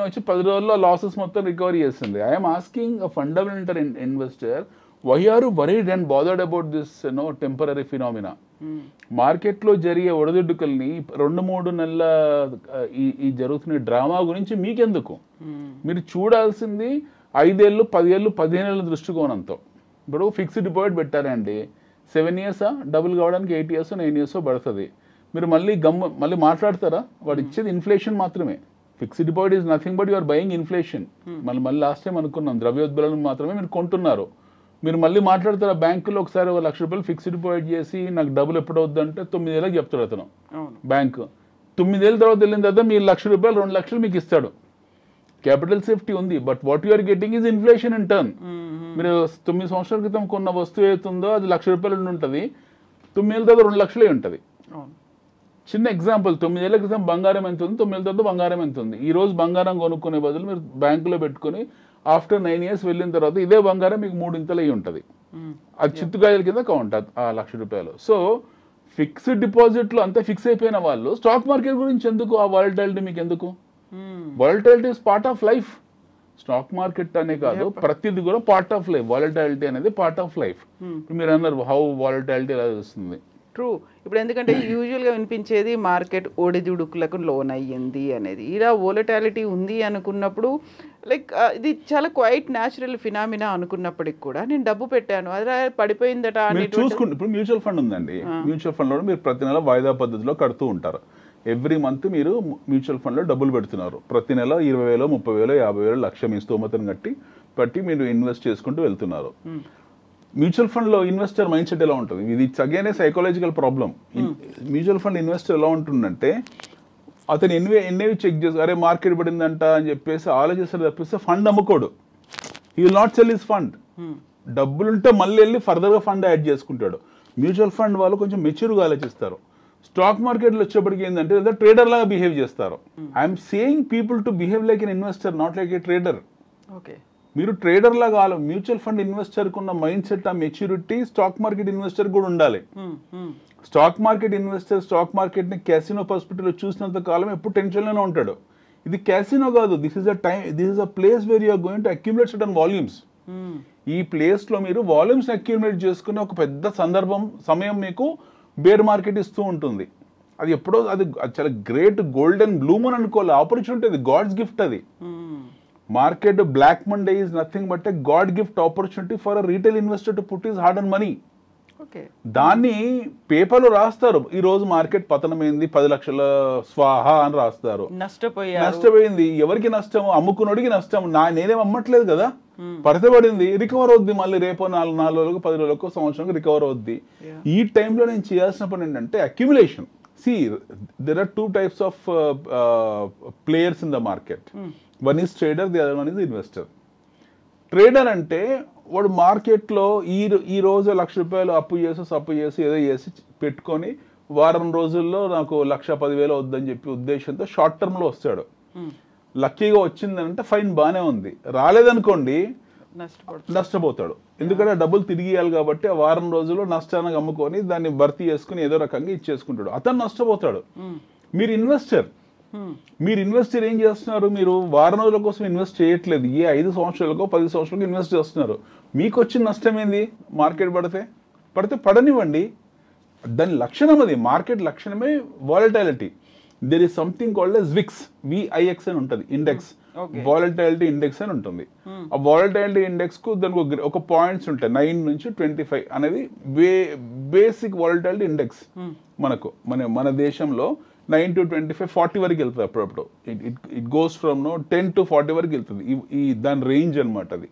వచ్చి 10 రోజుల్లో లాసెస్ మొత్తం రికవరీ చేస్తుంది. I'm asking a fundamental investor, why are worried and bothered about this temporary phenomena? మార్కెట్లో జరిగే ఒడదొడ్డుకల్ని 2-3 నెలల ఈ జరుగుతున్న డ్రామా గురించి మీకెందుకు? మీరు చూడాల్సింది 5 ఏళ్ళు 10 ఏళ్ళు 15 ఏళ్ళ దృష్టికోణంతో. ఇప్పుడు ఫిక్స్డ్ డిపాజిట్ పెట్టారండి, 7 ఇయర్సా డబుల్ కావడానికి 8 ఇయర్స్ 9 ఇయర్స్ పడుతుంది. మీరు మళ్ళీ మాట్లాడతారా? వాడు ఇచ్చేది ఇన్ఫ్లేషన్ మాత్రమే. Fixed deposit is nothing but you're buying inflation. మళ్ళీ లాస్ట్ టైం అనుకున్నాం, ద్రవ్యోద్బలం మాత్రమే మీరు కొంటున్నారు. మీరు మళ్ళీ మాట్లాడతారా? బ్యాంకులో ఒకసారి ₹1,00,000 ఫిక్స్డ్ డిపాజిట్ చేసి నాకు డబ్బులు ఎప్పుడు అవుద్దంటే 9 ఏళ్ళకి చెప్తాడు అతను. బ్యాంకు 9 ఏళ్ళ తర్వాత వెళ్ళిన తర్వాత మీరు ₹1,00,000 2,00,000 మీకు ఇస్తాడు. క్యాపిటల్ సేఫ్టీ ఉంది, but what you're getting is inflation in turn. మీరు 9 సంవత్సరాల క్రితం కొన్న వస్తువు ఏతుందో అది ₹1,00,000 ఉంటుంది, 9 ఏళ్ళ తర్వాత 2,00,000 ఉంటుంది. చిన్న ఎగ్జాంపుల్, 9 ఏళ్ల క్రితం బంగారం ఎంత ఉంది, 9 ఏళ్ళ తర్వాత బంగారం ఎంత ఉంది. ఈ రోజు బంగారం కొనుక్కునే బదులు మీరు బ్యాంకులో పెట్టుకుని ఆఫ్టర్ 9 ఇయర్స్ వెళ్ళిన తర్వాత ఇదే బంగారం మీకు 3 ఇంతలు అయ్యి ఉంటుంది. అది చిత్తుగాయల కింద కౌంట్ ఆ ₹1,00,000. సో ఫిక్స్డ్ డిపాజిట్లో అంతా ఫిక్స్ అయిపోయిన వాళ్ళు స్టాక్ మార్కెట్ గురించి ఎందుకు? ఆ వాలటాలిటీ మీకు ఎందుకు? Volatility is part of life. Stock market అనే కాదు, ప్రతిది కూడా పార్ట్ ఆఫ్ లైఫ్. వాలటాలిటీ అనేది పార్ట్ ఆఫ్ లైఫ్. మీరు అన్నారు హౌ వాలటాలిటీ ఎలా వస్తుంది. ట్రూ. ఇప్పుడు ఎందుకంటే యూజువల్గా వినిపించేది మార్కెట్ ఒడిదుడుకులకు లోన్ అయ్యింది అనేది. ఇలా వోలటాలిటీ ఉంది అనుకున్నప్పుడు లైక్ ఇది చాలా క్వైట్ న్యాచురల్ ఫినామినా అనుకున్నప్పటికి కూడా నేను డబ్బు పెట్టాను అదే పడిపోయిందట అని చూసుకుంటే, ఇప్పుడు మ్యూచువల్ ఫండ్ ఉందండి, మ్యూచువల్ ఫండ్లో మీరు ప్రతి నెల వాయిదా పద్ధతిలో కడుతూ ఉంటారు. ఎవ్రీ మంత్ మీరు మ్యూచువల్ ఫండ్లో డబ్బులు పెడుతున్నారు. ప్రతి నెల 20,000 30,000 50,000 1,00,000 మీ స్తోమతను బట్టి మీరు ఇన్వెస్ట్ చేసుకుంటూ వెళ్తున్నారు. మ్యూచువల్ ఫండ్లో ఇన్వెస్టర్ మైండ్ సెట్ ఎలా ఉంటుంది? ఇది it's again A psychological problem. Mutual fund investor ఎలా ఉంటుందంటే అతను ఎన్నేవి చెక్ చేసి అరే మార్కెట్ పడిందంట అని చెప్పేసి ఆలోచిస్తారు తప్పిస్తే ఫండ్ అమ్ముకోడు. He will not sell his fund. డబ్బులుంటే మళ్ళీ వెళ్ళి ఫర్దర్గా ఫండ్ యాడ్ చేసుకుంటాడు. మ్యూచువల్ ఫండ్ వాళ్ళు కొంచెం మెచ్యూర్గా ఆలోచిస్తారు. స్టాక్ మార్కెట్లో వచ్చేప్పటికి ఏంటంటే ఏదో ట్రేడర్ లాగా బిహేవ్ చేస్తారు. I'm saying people to behave like an investor, not like a trader. Okay, మీరు ట్రేడర్ లాగా మ్యూచువల్ ఫండ్ ఇన్వెస్టర్కి ఉన్న మైండ్ సెట్, ఆ మెచ్యూరిటీ స్టాక్ మార్కెట్ ఇన్వెస్టర్ కూడా ఉండాలి. స్టాక్ మార్కెట్ ఇన్వెస్టర్ స్టాక్ మార్కెట్ని క్యాసినో పర్స్పెక్టివ్లో చూసినంత కాలం ఎప్పుడు టెన్షన్లోనే ఉంటాడు. ఇది క్యాసినో కాదు, this is a place where you're going to accumulate certain volumes. ఈ ప్లేస్లో మీరు వాల్యూమ్స్ అక్యుములేట్ చేసుకునే ఒక పెద్ద సమయం మీకు బేర్ మార్కెట్ ఇస్తూ ఉంటుంది. అది ఎప్పుడో అది చాలా గ్రేట్ గోల్డెన్ బ్లూమ్ అని అనుకోవాలి, ఆపర్చునిటీ, అది గాడ్స్ గిఫ్ట్. అది market black Monday is nothing but a god gift opportunity for a retail investor to put his hard and money. దాన్ని పేపర్లో రాస్తారు, ఈ రోజు మార్కెట్ పతనమైంది 10 లక్షల స్వాహా అని రాస్తారు. నష్టపోయింది. ఎవరికి నష్టము? అమ్ముకున్నోడికి నష్టం. నేనేం అమ్మట్లేదు కదా, పడితే పడింది, రికవర్ అవుద్ది, మళ్ళీ రేపో 4 రోజులకు 10 రోజులకు సంవత్సరానికి రికవర్ అవుద్ది. ఈ టైంలో నేను చేయాల్సిన పని ఏంటంటే accumulation. See, there are 2 types of players in the market. One is trader, the other one is investor. Trader అంటే వాడు మార్కెట్లో ఈ రోజు ₹1,00,000 అప్పు చేసి ఏదో చేసి పెట్టుకొని వారం రోజుల్లో నాకు 1,10,000 వద్దని చెప్పి ఉద్దేశంతో షార్ట్ టర్మ్లో వస్తాడు. లక్కీగా వచ్చిందంటే ఫైన్ బాగానే ఉంది, రాలేదనుకోండి నష్టపోతాడు. ఎందుకంటే డబ్బులు తిరిగి ఇవ్వాలి కాబట్టి ఆ వారం రోజుల్లో నష్టాన్ని అమ్ముకొని దాన్ని భర్తీ చేసుకుని ఏదో రకంగా ఇచ్చేసుకుంటాడు, అతను నష్టపోతాడు. మీరు ఇన్వెస్టర్ ఏం చేస్తున్నారు? మీరు వారం రోజుల కోసం ఇన్వెస్ట్ చేయట్లేదు, 5 సంవత్సరాలకో 10 సంవత్సరాలకు ఇన్వెస్ట్ చేస్తున్నారు. మీకు వచ్చిన నష్టం ఏంది? మార్కెట్ పడితే పడనివ్వండి, దాని లక్షణం అది. మార్కెట్ లక్షణమే volatility. There is something called S VIX, VIX అని ఉంటుంది, ఇండెక్స్. వాలటైలిటీ ఇండెక్స్ అని ఉంటుంది. ఆ వాలటైలిటీ ఇండెక్స్ కు దానికి ఒక పాయింట్స్ ఉంటాయి, 9 నుంచి 25 అనేది బేసిక్ వాలటైలిటీ ఇండెక్స్. మనకు మన దేశంలో 9 to 25, 40 వరకు వెళ్తుంది అప్పుడప్పుడు. ఇట్ గోస్ ఫ్రమ్ 10 to 40 వరకు వెళ్తుంది. ఈ దాని రేంజ్ అనమాట. అది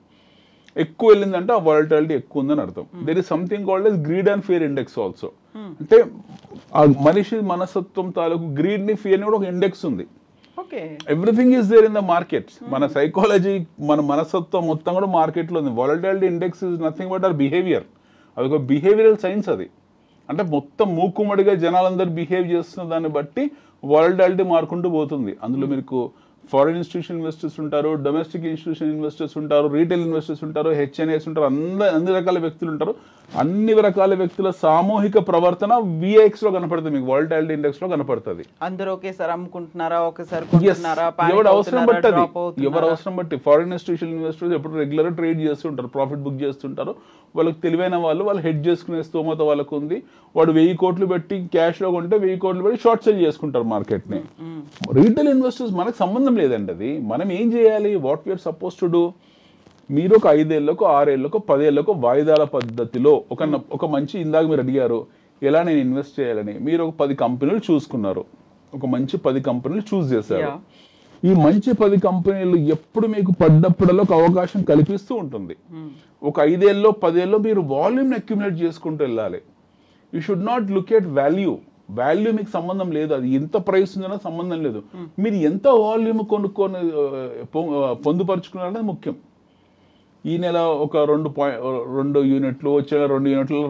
ఎక్కువ వెళ్ళిందంటే ఆ వాలటాలిటీ ఎక్కువ ఉందని అర్థం. There is something called as greed and fear index also. అంటే ఆ మనిషి మనస్తత్వం తాలూకు గ్రీడ్ ని ఫియర్ ని కూడా ఒక ఇండెక్స్ ఉంది. Everything is there in the markets. మన సైకాలజీ, మన మనస్తత్వం మొత్తం కూడా మార్కెట్ లో ఉంది. Volatility index is nothing but our behaviour. అది ఒక బిహేవియరల్ సైన్స్. అది అంటే మొత్తం మూకుమ్మడిగా జనాలందరూ బిహేవ్ చేస్తున్న దాన్ని బట్టి వాలటాలిటీ మారుకుంటూ పోతుంది. అందులో మీకు ఫారిన్ ఇన్స్టిట్యూషన్ ఇన్వెస్టర్స్ ఉంటారు, డొమెస్టిక్ ఇన్స్టిట్యూషన్ ఇన్వెస్టర్స్ ఉంటారు, రీటైల్ ఇన్వెస్టర్స్ ఉంటారు, హెచ్ఎన్ఏస్ ఉంటారు, అన్ని రకాల వ్యక్తులు ఉంటారు. అన్ని రకాల వ్యక్తుల సామూహిక ప్రవర్తన విఐఎక్స్ లో కనపడుతుంది, మీకు వాలటాలిటీ ఇండెక్స్ లో కనపడుతుంది. అందరూ ఒకేసారి అమ్ముకుంటున్నారా, ఒకసారి ఎవరు అవసరం బట్టి అది, ఎవరు అవసరం బట్టి. ఫారిన్ ఇన్స్టిట్యూషన్ ఇన్వెస్టర్స్ ఎప్పుడు రెగ్యులర్ గా ట్రేడ్ చేస్తుంటారు, ప్రాఫిట్ బుక్ చేస్తుంటారు. వాళ్ళకి తెలివైన వాళ్ళు హెడ్ చేసుకునే స్తోమత వాళ్ళకు ఉంది. వాడు 1000 కోట్లు పెట్టి క్యాష్ లో కొంటే 1000 కోట్లు పెట్టి షార్ట్ సెల్ చేసుకుంటారు మార్కెట్ ని. రీటైల్ ఇన్వెస్టర్స్ మనకు సంబంధం లేదండి. అది మనం ఏం చేయాలి, what we are suppose to do. మీరు ఒక 5 ఏళ్లకు 6 ఏళ్లకు 10 ఏళ్లకు వాయిదాల పద్ధతిలో ఒక మంచి, ఇందాక మీరు అడిగారు ఎలా నేను ఇన్వెస్ట్ చేయాలని. మీరు ఒక 10 కంపెనీలు చూసుకున్నారు, ఒక మంచి 10 కంపెనీలు చూస్ చేశారు. ఈ మంచి 10 కంపెనీలు ఎప్పుడు మీకు పడ్డప్పుడల్లో ఒక అవకాశం కల్పిస్తూ ఉంటుంది. ఒక 5 ఏళ్ళలో 10 ఏళ్ళలో మీరు వాల్యూమ్ని అక్యుములేట్ చేసుకుంటూ వెళ్ళాలి. You should not look at value. Value మీకు సంబంధం లేదు, అది ఎంత ప్రైస్ ఉందన్న సంబంధం లేదు. మీరు ఎంత వాల్యూమ్ కొనుక్కొని పొందుపరుచుకున్నారనేది ముఖ్యం. ఈ నెల ఒక 2 యూనిట్లు, వచ్చే 2 యూనిట్లు,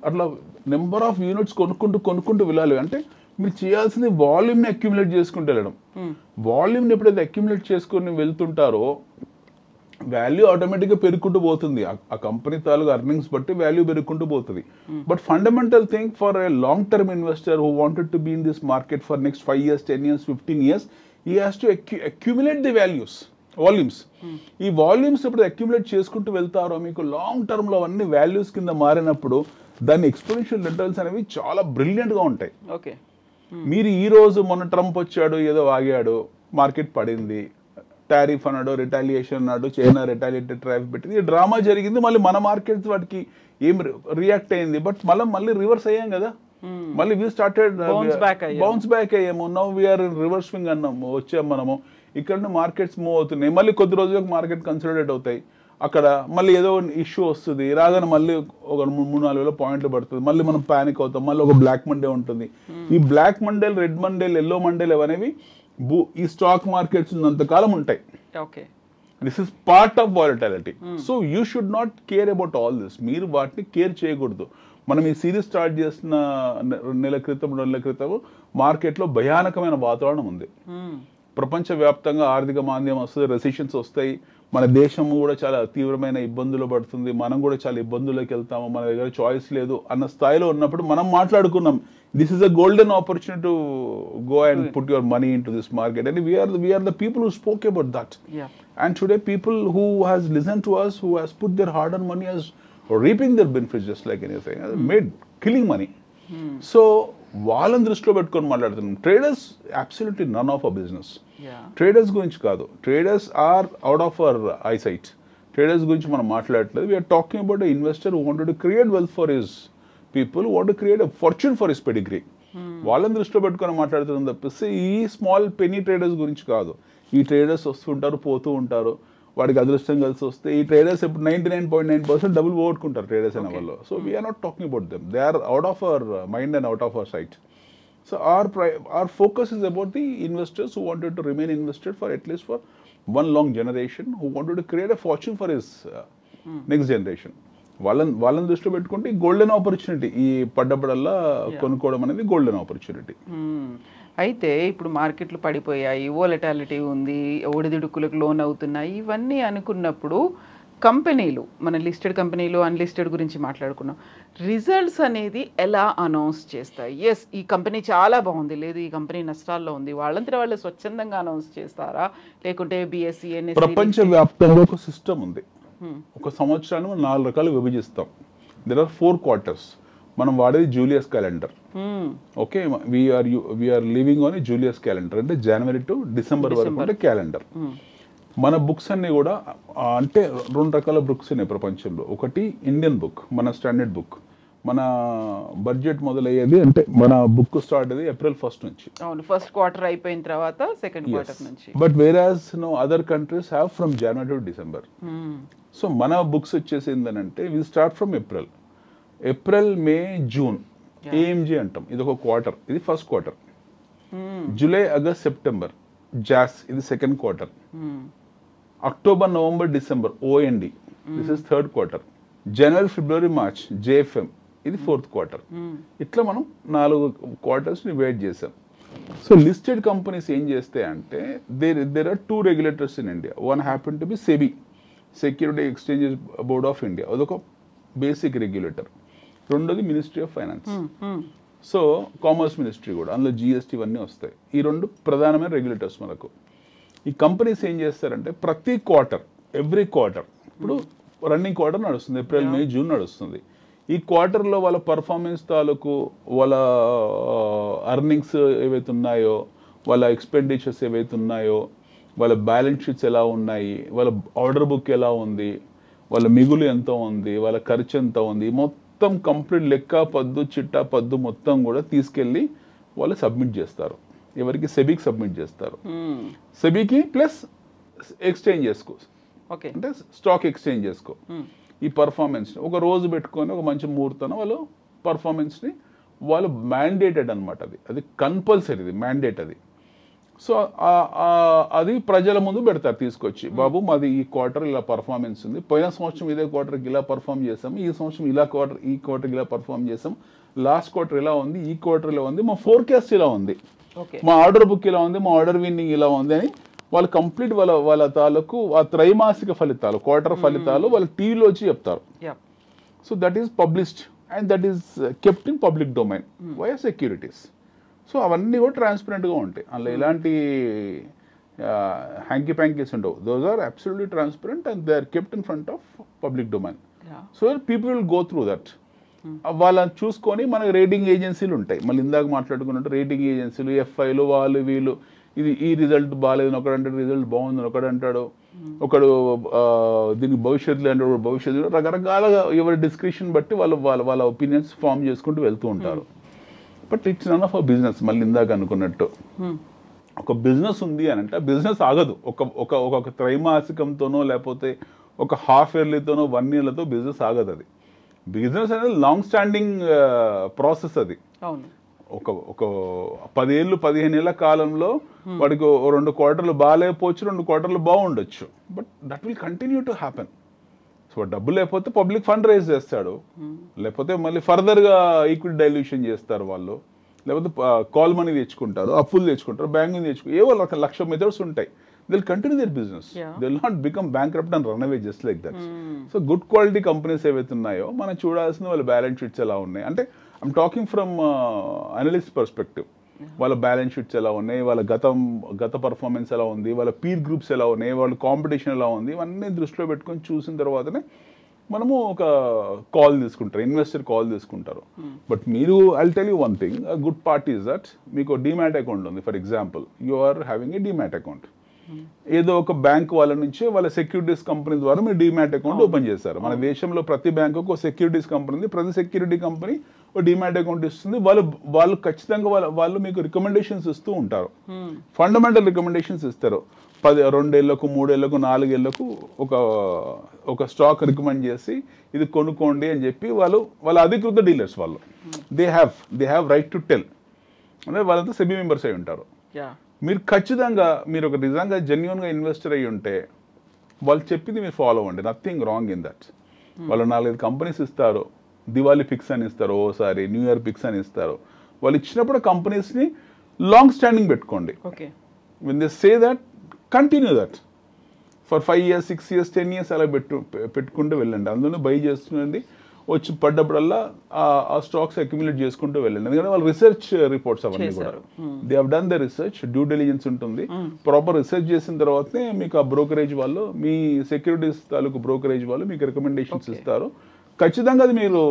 అట్లా నెంబర్ ఆఫ్ యూనిట్స్ కొనుక్కుంటూ వెళ్ళాలి. అంటే మీరు చేయాల్సింది వాల్యూమ్ని అక్యుములేట్ చేసుకుంటూ వెళ్ళడం. వాల్యూమ్ని ఎప్పుడైతే అక్యుములేట్ చేసుకుని వెళ్తుంటారో వాల్యూ ఆటోమేటిక్గా పెరుగుకుంటూ పోతుంది. ఆ కంపెనీ తాలూకు అర్నింగ్స్ బట్టి వాల్యూ పెరుగుకుంటూ పోతుంది. But fundamental thing for a long term investor who wanted to be in this market for next 5 years, 10 years, 15 years, he has to accumulate the volumes. ఈ వాల్యూమ్స్ ఎప్పుడు అక్యుములేట్ చేసుకుంటూ వెళ్తారో మీకు లాంగ్ టర్మ్లో అవన్నీ వాల్యూస్ కింద మారినప్పుడు దాని ఎక్స్పోనెన్షియల్ రిటర్న్స్ అనేవి చాలా బ్రిలియంట్గా ఉంటాయి. ఓకే, మీరు ఈ రోజు మొన్న ట్రంప్ వచ్చాడు, ఏదో ఆగాడు, మార్కెట్ పడింది, టారిఫ్ అన్నాడు, రిటాలియేషన్ అన్నాడు, చైనా రిటాలియేటెడ్ టారిఫ్ పెట్టింది, ఈ డ్రామా జరిగింది. మళ్ళీ మన మార్కెట్స్ వాటికి ఏం రియాక్ట్ అయింది. బట్ మళ్ళీ రివర్స్ అయ్యాం కదా. మళ్ళీ వీ స్టార్టెడ్ బౌన్స్ బ్యాక్ అయ్యాము. నౌ వీఆర్ రివర్స్ స్వింగ్ అన్నాము, వచ్చాము మనము. ఇక్కడ మార్కెట్స్ మూవ్ అవుతున్నాయి. మళ్ళీ కొద్ది రోజులకు మార్కెట్ కన్సల్టేట్ అవుతాయి. అక్కడ మళ్ళీ ఏదో ఇష్యూ వస్తుంది, రాగానే మళ్ళీ ఒక 3-4 వేల పాయింట్లు పడుతుంది. మళ్ళీ మనం ప్యానిక్ అవుతాం. మళ్ళీ ఒక బ్లాక్ మండే ఉంటుంది. ఈ బ్లాక్ మండేలు, రెడ్ మండేలు, ఎల్లో మండేలు అనేవి ఈ స్టాక్ మార్కెట్స్ ఉన్నంతకాలం ఉంటాయి. Okay, this is part of volatility. So you should not care about all this. మీరు వాటిని కేర్ చేయకూడదు. మనం ఈ సిరీస్ స్టార్ట్ చేసిన 2 నెలల క్రితం మార్కెట్లో భయానకమైన వాతావరణం ఉంది. ప్రపంచవ్యాప్తంగా ఆర్థిక మాంద్యం వస్తుంది, రెసిషన్స్ వస్తాయి. మన దేశం కూడా చాలా తీవ్రమైన ఇబ్బందులు పడుతుంది. మనం కూడా చాలా ఇబ్బందుల్లోకి వెళ్తాము, మన దగ్గర చాయిస్ లేదు అన్న స్థాయిలో ఉన్నప్పుడు మనం మాట్లాడుకున్నాం, this is a golden opportunity to go and put your money into this market. And we are the people who spoke about that. And today people who has listen to us, who has put their hard earned money as reaping their benefits just like anything, made killing money. So వాళ్ళని దృష్టిలో పెట్టుకొని మాట్లాడుతున్నాం. Traders absolutely none of a business. Traders గురించి కాదు, traders are out of our eyesight. Traders గురించి మనం మాట్లాడట్లేదు. We are talking about a investor who wanted to create wealth for his people, want to create a fortune for his pedigree. వాళ్ళని దృష్టిలో పెట్టుకొని మాట్లాడుతున్నాం తప్పిస్తే ఈ స్మాల్ పెనీ ట్రేడర్స్ గురించి కాదు. ఈ ట్రేడర్స్ వస్తుంటారు, పోతూ ఉంటారు, వాడికి అదృష్టం కలిసి వస్తే ఈ ట్రేడర్స్ ఇప్పుడు 99.9% డబ్బులు పోగొట్టుకుంటారు ట్రేడర్స్ అనే వాళ్ళు. So we are not talking about them. They are out of our mind and out of our sight. So our focus is about the investors who wanted to remain invested for at least for one long generation, who wanted to create a fortune for his next generation. వాళ్ళని దృష్టిలో పెట్టుకుంటే గోల్డెన్ ఆపర్చునిటీ, ఈ పడ్డప్పుడల్లా కొనుక్కోవడం అనేది గోల్డెన్ ఆపర్చునిటీ. అయితే ఇప్పుడు మార్కెట్లు పడిపోయాయి, వోలటాలిటీ ఉంది, ఒడిదుడుకులకు లోన్ అవుతున్నాయి, ఇవన్నీ అనుకున్నప్పుడు కంపెనీలు, మన లిస్టెడ్ కంపెనీలు, అన్లిస్టెడ్ గురించి మాట్లాడుకున్నాం, రిజల్ట్స్ అనేది ఎలా అనౌన్స్ చేస్తాయి? ఎస్, ఈ కంపెనీ చాలా బాగుంది, లేదు ఈ కంపెనీ నష్టాల్లో ఉంది, వాళ్ళంతా వాళ్ళు స్వచ్ఛందంగా అనౌన్స్ చేస్తారా, లేకుంటే బిఎస్సి, ప్రపంచవ్యాప్తంగా ఒక సిస్టమ్ ఉంది. ఒక సంవత్సరాన్ని మనం 4 రకాలు విభజిస్తాం. There are 4 quarters. మనం వాడేది Julius calendar. Okay, we are living on Julius calendar, అంటే జనవరి టు డిసెంబర్ వరకు ఉంటే క్యాలెండర్. మన బుక్స్ అన్నీ కూడా అంటే 2 రకాల బుక్స్ ఉన్నాయి ప్రపంచంలో. ఒకటి ఇండియన్ బుక్, మన స్టాండర్డ్ బుక్. మన బడ్జెట్ మొదలయ్యేది అంటే మన బుక్ స్టార్ట్ అయ్యేది April 1 నుంచి. అవును, ఫస్ట్ క్వార్టర్ అయిపోయిన తర్వాత సెకండ్ క్వార్టర్ నుంచి. But whereas other countries have from January to December. So మన బుక్స్ వచ్చేసి ఏంటంటే we start from April May June, AMJ అంటాం. ఇది ఒక క్వార్టర్, ఇది first quarter. July August September JAS, ఇది second quarter. October November December OND, this is third quarter. January February March JFM, ఇది ఫోర్త్ క్వార్టర్. ఇట్లా మనం 4 క్వార్టర్స్ డివైడ్ చేసాం. సో లిస్టెడ్ కంపెనీస్ ఏం చేస్తాయి అంటే there are 2 regulators in India. One happen to be SEBI, security exchanges board of India, అదొక బేసిక్ రెగ్యులేటర్. రెండోది ministry of finance, so commerce ministry కూడా, అందులో జిఎస్టీ ఇవన్నీ వస్తాయి. ఈ 2 ప్రధానమైన రెగ్యులేటర్స్ మనకు. ఈ కంపెనీస్ ఏం చేస్తారంటే ప్రతి క్వార్టర్, ఎవ్రీ క్వార్టర్, ఇప్పుడు రన్నింగ్ క్వార్టర్ నడుస్తుంది, ఏప్రిల్ మే జూన్ నడుస్తుంది. ఈ క్వార్టర్లో వాళ్ళ పర్ఫార్మెన్స్ తాలూకు, వాళ్ళ అర్నింగ్స్ ఏవైతే ఉన్నాయో, వాళ్ళ ఎక్స్పెండిచర్స్ ఏవైతే ఉన్నాయో, వాళ్ళ బ్యాలెన్స్ షీట్స్ ఎలా ఉన్నాయి, వాళ్ళ ఆర్డర్ బుక్ ఎలా ఉంది, వాళ్ళ మిగులు ఎంత ఉంది, వాళ్ళ ఖర్చు ఎంత ఉంది, మొత్తం కంప్లీట్ లెక్క పద్దు చిట్టా పద్దు మొత్తం కూడా తీసుకెళ్ళి వాళ్ళు సబ్మిట్ చేస్తారు. ఎవరికి? సెబీకి సబ్మిట్ చేస్తారు. సెబీకి ప్లస్ ఎక్స్చేంజ్ చేసుకో, అంటే స్టాక్ ఎక్స్చేంజ్ చేసుకో. ఈ పర్ఫార్మెన్స్ని ఒక రోజు పెట్టుకొని ఒక మంచి ముహూర్తం వాళ్ళు పర్ఫార్మెన్స్ని వాళ్ళు మ్యాండేటెడ్ అనమాట. అది కంపల్సరీ మ్యాండేట్ అది. సో అది ప్రజల ముందు పెడతారు తీసుకొచ్చి, బాబు మాది ఈ క్వార్టర్ ఇలా పర్ఫార్మెన్స్ ఉంది, పోయిన సంవత్సరం ఇదే క్వార్టర్కి ఇలా పర్ఫామ్ చేసాము, ఈ సంవత్సరం ఈ క్వార్టర్కి ఇలా పర్ఫామ్ చేసాం, లాస్ట్ క్వార్టర్ ఇలా ఉంది, ఈ క్వార్టర్ ఇలా ఉంది, మా ఫోర్కాస్ట్ ఇలా ఉంది, మా ఆర్డర్ బుక్ ఇలా ఉంది, మా ఆర్డర్ విన్నింగ్ ఇలా ఉంది అని వాళ్ళు కంప్లీట్ వాళ్ళ తాలూకు ఆ త్రైమాసిక ఫలితాలు, క్వార్టర్ ఫలితాలు వాళ్ళు టీవీలో వచ్చి చెప్తారు. So that is published and that is kept in public domain by securities. So అవన్నీ కూడా ట్రాన్స్పరెంట్గా ఉంటాయి, అందులో ఎలాంటి హ్యాంకీ ప్యాంకీస్ ఉండవు. Those are absolutely transparent and they are kept in front of public domain. So people will go through that. వాళ్ళని చూసుకొని మనకి రేటింగ్ ఏజెన్సీలు ఉంటాయి. మళ్ళీ ఇందాక మాట్లాడుకున్నట్టు రేటింగ్ ఏజెన్సీలు, ఎఫ్ఐలు, వాళ్ళు వీళ్ళు, ఇది ఈ రిజల్ట్ బాగాలేదు ఒకడు అంటాడు, రిజల్ట్ బాగుందని ఒకడు అంటాడు, ఒకడు దీనికి భవిష్యత్తులో అంటాడు, భవిష్యత్తులో రకరకాలుగా ఎవరి డిస్క్రిప్షన్ బట్టి వాళ్ళ ఒపీనియన్స్ ఫామ్ చేసుకుంటూ వెళ్తూ ఉంటారు. But it's none of a business. మళ్ళీ ఇందాక అనుకున్నట్టు ఒక బిజినెస్ ఉంది అని అంటే ఆ బిజినెస్ ఆగదు. ఒక త్రైమాసికంతోనో లేకపోతే ఒక హాఫ్ ఇయర్లీతోనో 1 yearలతో బిజినెస్ ఆగదు. అది బిజినెస్ అనేది లాంగ్ స్టాండింగ్ ప్రాసెస్. అది ఒక 10 ఏళ్ళు 15 ఏళ్ల కాలంలో వాడికి 2 క్వార్టర్లు బాగాలేకపోవచ్చు, 2 క్వార్టర్లు బాగుండొచ్చు, but that will continue to happen. So డబ్బు లేకపోతే పబ్లిక్ ఫండ్ రైజ్ చేస్తాడు, లేకపోతే మళ్ళీ ఫర్దర్గా ఈక్విటీ డైల్యూషన్ చేస్తారు వాళ్ళు, లేకపోతే కాల్ మనీ తెచ్చుకుంటారు, అప్పులు తెచ్చుకుంటారు, బ్యాంకులు తెచ్చుకుంటారు, ఏవో 1,00,000 మెథడ్స్ ఉంటాయి. They'll continue their business. They'll not become bankrupt and run away just like that. So good quality companies ఏవైతే ఉన్నాయో మనం చూడాల్సిన వాళ్ళ బ్యాలెన్స్ షీట్స్ ఎలా ఉన్నాయి అంటే, I'm talking from analyst perspective. వాళ్ళ బ్యాలెన్స్ షీట్స్ ఎలా ఉన్నాయి, వాళ్ళ గత పర్ఫార్మెన్స్ ఎలా ఉంది, వాళ్ళ పీర్ గ్రూప్స్ ఎలా ఉన్నాయి, వాళ్ళ కాంపిటీషన్ ఎలా ఉంది, ఇవన్నీ దృష్టిలో పెట్టుకొని చూసిన తర్వాతనే మనము ఒక కాల్ తీసుకుంటారు, ఇన్వెస్టర్ కాల్ తీసుకుంటారు. బట్ మీరు I tell you one thing, good part is that మీకు డీమ్యాట్ అకౌంట్ ఉంది. For example you are having a demat account. ఏదో ఒక బ్యాంక్ వాళ్ళ నుంచి వాళ్ళ సెక్యూరిటీస్ కంపెనీ ద్వారా మీరు డీమ్యాట్ అకౌంట్ ఓపెన్ చేశారు. మన దేశంలో ప్రతి బ్యాంకుకు ఒక సెక్యూరిటీస్ కంపెనీ ఉంది, ప్రతి సెక్యూరిటీ కంపెనీ ఒక డీమ్యాట్ అకౌంట్ ఇస్తుంది. వాళ్ళు ఖచ్చితంగా వాళ్ళు మీకు రికమెండేషన్స్ ఇస్తూ ఉంటారు, ఫండమెంటల్ రికమెండేషన్స్ ఇస్తారు. 2 ఏళ్లకు 3 ఏళ్లకు 4 ఏళ్లకు ఒక స్టాక్ రికమెండ్ చేసి ఇది కొనుక్కోండి అని చెప్పి వాళ్ళ అధికృత డీలర్స్ వాళ్ళు they have right to tell. అంటే వాళ్ళంతా సెబీ మెంబర్స్ అయి ఉంటారు. మీరు ఖచ్చితంగా మీరు ఒక నిజంగా జెన్యున్గా ఇన్వెస్టర్ అయ్యి ఉంటే వాళ్ళు చెప్పింది మీరు ఫాలో అవ్వండి, నథింగ్ రాంగ్ ఇన్ దట్. వాళ్ళు 4-5 కంపెనీస్ ఇస్తారు, దివాళీ పిక్స్ అని ఇస్తారు, ఓసారి న్యూ ఇయర్ పిక్స్ అని ఇస్తారు. వాళ్ళు ఇచ్చినప్పుడు కంపెనీస్ని లాంగ్ స్టాండింగ్ పెట్టుకోండి. When they say that continue that for 5 years 6 years 10 years అలా పెట్టుకుంటూ వెళ్ళండి. అందులో బై చేస్తుండండి, వచ్చి పడ్డప్పుడల్లా ఆ స్టాక్స్ అక్యుములేట్ చేసుకుంటూ వెళ్ళండి. ఎందుకంటే వాళ్ళు రిసెర్చ్ రిపోర్ట్స్ అవన్నీ కూడా they have done the research, due diligence ఉంటుంది. ప్రాపర్ రిసెర్చ్ చేసిన తర్వాతనే మీకు ఆ బ్రోకరేజ్ వాళ్ళు, మీ సెక్యూరిటీస్ తాలూకు బ్రోకరేజ్ వాళ్ళు మీకు రికమెండేషన్స్ ఇస్తారు. ఖచ్చితంగా అది మీరు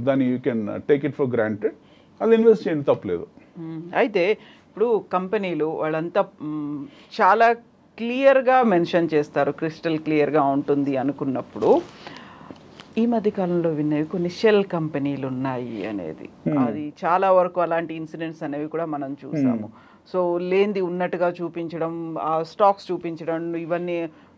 దాన్ని you can take it for granted, అది ఇన్వెస్ట్ చేయండి, తప్పలేదు. అయితే ఇప్పుడు కంపెనీలు వాళ్ళంతా చాలా క్లియర్గా మెన్షన్ చేస్తారు, క్రిస్టల్ క్లియర్గా ఉంటుంది అనుకున్నప్పుడు ఈ మధ్య కాలంలో విన్నవి కొన్ని షెల్ కంపెనీలు ఉన్నాయి అనేది, అది చాలా వరకు అలాంటి ఇన్సిడెంట్స్ అనేవి కూడా మనం చూసాము. సో లేనిది ఉన్నట్టుగా చూపించడం, ఆ స్టాక్స్ చూపించడం, ఇవన్నీ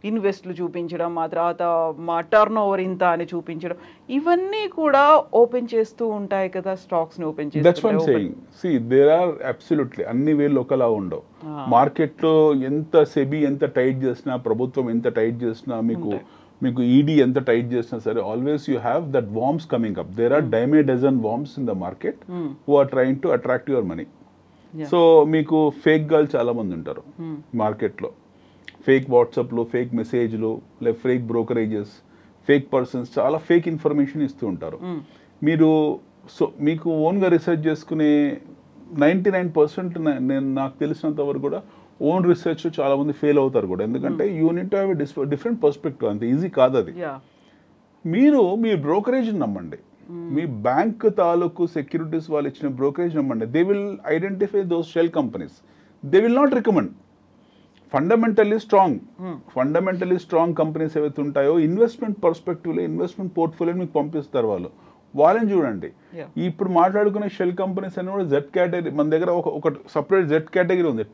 ఇన్వెస్ట్లు చూపించడం, ఆ తర్వాత మా టర్న్ ఓవర్ ఇంత అని చూపించడం, ఇవన్నీ కూడా ఓపెన్ చేస్తూ ఉంటాయి కదా స్టాక్స్ని ఓపెన్ చేసి. దేర్ ఆర్ అబ్సల్యూట్లీ అన్ని వేలు ఒకలా ఉండవు. మార్కెట్లో ఎంత సెబీ ఎంత టైట్ చేసినా, ప్రభుత్వం ఎంత టైట్ చేసినా, మీకు ఈడీ ఎంత టైట్ చేసినా సరే, always you have that worms coming up. There are dozen worms in the market who are trying to attract your money. So మీకు ఫేక్ గర్ల్ చాలా మంది ఉంటారు మార్కెట్లో. ఫేక్ వాట్సాప్లు, ఫేక్ మెసేజ్లు, లేక ఫేక్ బ్రోకరేజెస్, ఫేక్ పర్సన్స్ చాలా ఫేక్ ఇన్ఫర్మేషన్ ఇస్తూ ఉంటారు. మీకు ఓన్గా రీసెర్చ్ చేసుకునే 99% నేను నాకు తెలిసినంత వరకు కూడా ఓన్ రీసెర్చ్ చాలా మంది ఫెయిల్ అవుతారు కూడా. ఎందుకంటే unit to have different perspective. అంత ఈజీ కాదు అది. మీరు మీ బ్రోకరేజ్ నమ్మండి, మీ బ్యాంక్ తాలూకు సెక్యూరిటీస్ వాళ్ళు ఇచ్చిన బ్రోకరేజ్ నమ్మండి. They will identify those shell companies. They will not recommend. Fundamentally strong companies ఏవైతే ఉంటాయో ఇన్వెస్ట్మెంట్ పర్స్పెక్టివ్లో ఇన్వెస్ట్మెంట్ పోర్ట్ఫోలియో మీకు పంపిస్తారు వాళ్ళని చూడండి. ఇప్పుడు మాట్లాడుకునే షెల్ కంపెనీస్ అన్ని కూడా జెడ్ కేటగిరీ. మన దగ్గర ఒక సపరేట్ జెడ్ కేటగిరీ ఉంది,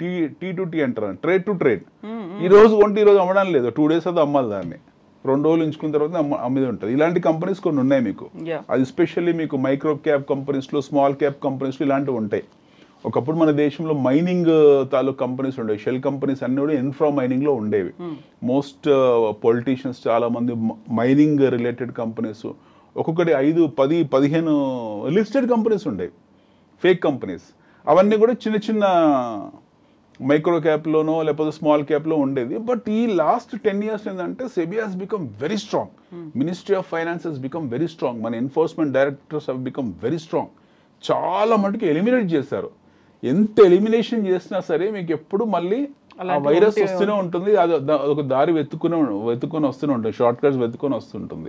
T2T అంటారు, ట్రేడ్ టు ట్రేడ్. ఈ రోజు కొంటే ఈ రోజు అమ్మడం లేదు, 2 days అది అమ్మాలి, దాన్ని 2 రోజులు ఉంచుకున్న తర్వాత అమ్మేది ఉంటుంది. ఇలాంటి కంపెనీస్ కొన్ని ఉన్నాయి మీకు. అది ఎస్పెషల్లీ మీకు మైక్రో క్యాప్ కంపెనీస్లో, స్మాల్ క్యాప్ కంపెనీస్లో ఇలాంటివి ఉంటాయి. ఒకప్పుడు మన దేశంలో మైనింగ్ తాలూకు కంపెనీస్ ఉండేవి. షెల్ కంపెనీస్ అన్ని కూడా ఇన్ఫ్రా మైనింగ్లో ఉండేవి. మోస్ట్ పొలిటీషియన్స్ చాలా మంది మైనింగ్ రిలేటెడ్ కంపెనీస్, ఒక్కొక్కటి 5, 10, 15 లిస్టెడ్ కంపెనీస్ ఉండేవి, ఫేక్ కంపెనీస్. అవన్నీ కూడా చిన్న చిన్న మైక్రో క్యాప్లోనో లేకపోతే స్మాల్ క్యాప్లో ఉండేది. బట్ ఈ లాస్ట్ 10 years ఏంటంటే SEBI has become very strong, ministry of finance has become very strong, మన enforcement directors have become very strong. చాలా మటుకు ఎలిమినేట్ చేశారు. ఎంత ఎలిమినేషన్ చేసినా సరే మీకు ఎప్పుడు మళ్ళీ ఆ వైరస్ వస్తూనే ఉంటుంది. అది ఒక దారి వెతుకుని వస్తూనే ఉంటుంది, షార్ట్ కట్స్ వెతుకొని వస్తుంటుంది.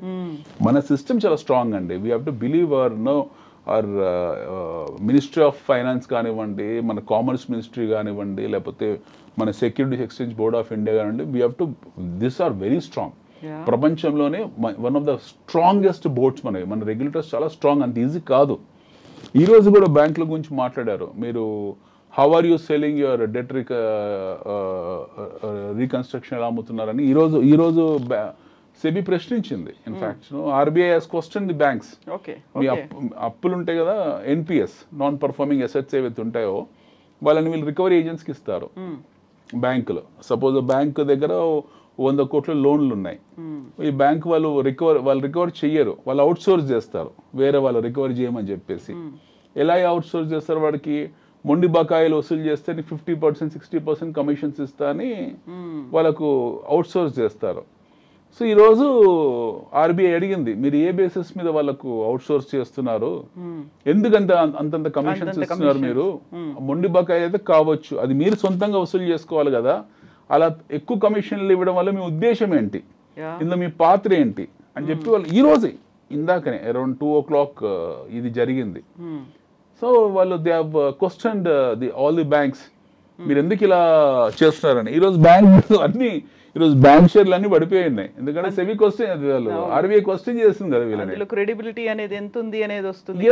మన సిస్టమ్ చాలా స్ట్రాంగ్ అండి. We have to believe our ministry of finance కానివ్వండి, మన కామర్స్ మినిస్ట్రీ కానివ్వండి, లేకపోతే మన securities exchange board of India కానివ్వండి, we have to this are very strong. ప్రపంచంలోనే one of the strongest boards మన రెగ్యులేటర్స్ చాలా స్ట్రాంగ్. అంత ఈజీ కాదు. ఈ రోజు కూడా బ్యాంకుల గురించి మాట్లాడారు మీరు. How are you selling your debt reconstruction ఎలా అమ్ముతున్నారని ఈరోజు సెబీ ప్రశ్నించింది. In fact RBI has question the banks. మీ అప్పులు ఉంటాయి కదా, ఎన్పిఎస్, నాన్ పర్ఫార్మింగ్ అసెట్స్ ఏవైతే ఉంటాయో వాళ్ళని వీళ్ళు రికవరీ ఏజెంట్స్కి ఇస్తారు బ్యాంకులో. సపోజ్ బ్యాంక్ దగ్గర 100 కోట్ల లోన్లు ఉన్నాయి. ఈ బ్యాంక్ వాళ్ళు రికవర్ చెయ్యరు, వాళ్ళు అవుట్ సోర్స్ చేస్తారు, వేరే వాళ్ళు రికవరీ చేయమని చెప్పేసి. ఎలా అవుట్ సోర్స్ చేస్తారు? వాడికి మొండి బకాయిలు వసూలు చేస్తే 50%, 60% కమిషన్స్ ఇస్తా అని వాళ్ళకు అవుట్ సోర్స్ చేస్తారు. సో ఈరోజు ఆర్బీఐ అడిగింది, మీరు ఏ బేసిస్ మీద వాళ్ళకు అవుట్ సోర్స్ చేస్తున్నారు, ఎందుకంత అంతంత కమిషన్స్ ఇస్తున్నారు మీరు? మొండి బకాయిలు అయితే కావచ్చు, అది మీరు సొంతంగా వసూలు చేసుకోవాలి కదా, అలా ఎక్కువ కమిషన్లు ఇవ్వడం వల్ల మీ ఉద్దేశం ఏంటి, ఇందులో మీ పాత్ర ఏంటి అని చెప్పి వాళ్ళు ఈ రోజే ఇందాకనే అరౌండ్ 2 o'clock ఇది జరిగింది. సో వాళ్ళు they have questioned all the banks, మీరు ఎందుకు ఇలా చేస్తున్నారని. ఈరోజు బ్యాంక్ షేర్లు అన్ని పడిపోయి ఉన్నాయి. ఎందుకంటే సెబీ క్వశ్చన్, ఆర్బీఐ క్వశ్చన్ చేస్తుంది కదా వీళ్ళని. క్రెడిబిలిటీ అనేది ఎంత ఉంది అనేది వస్తుంది.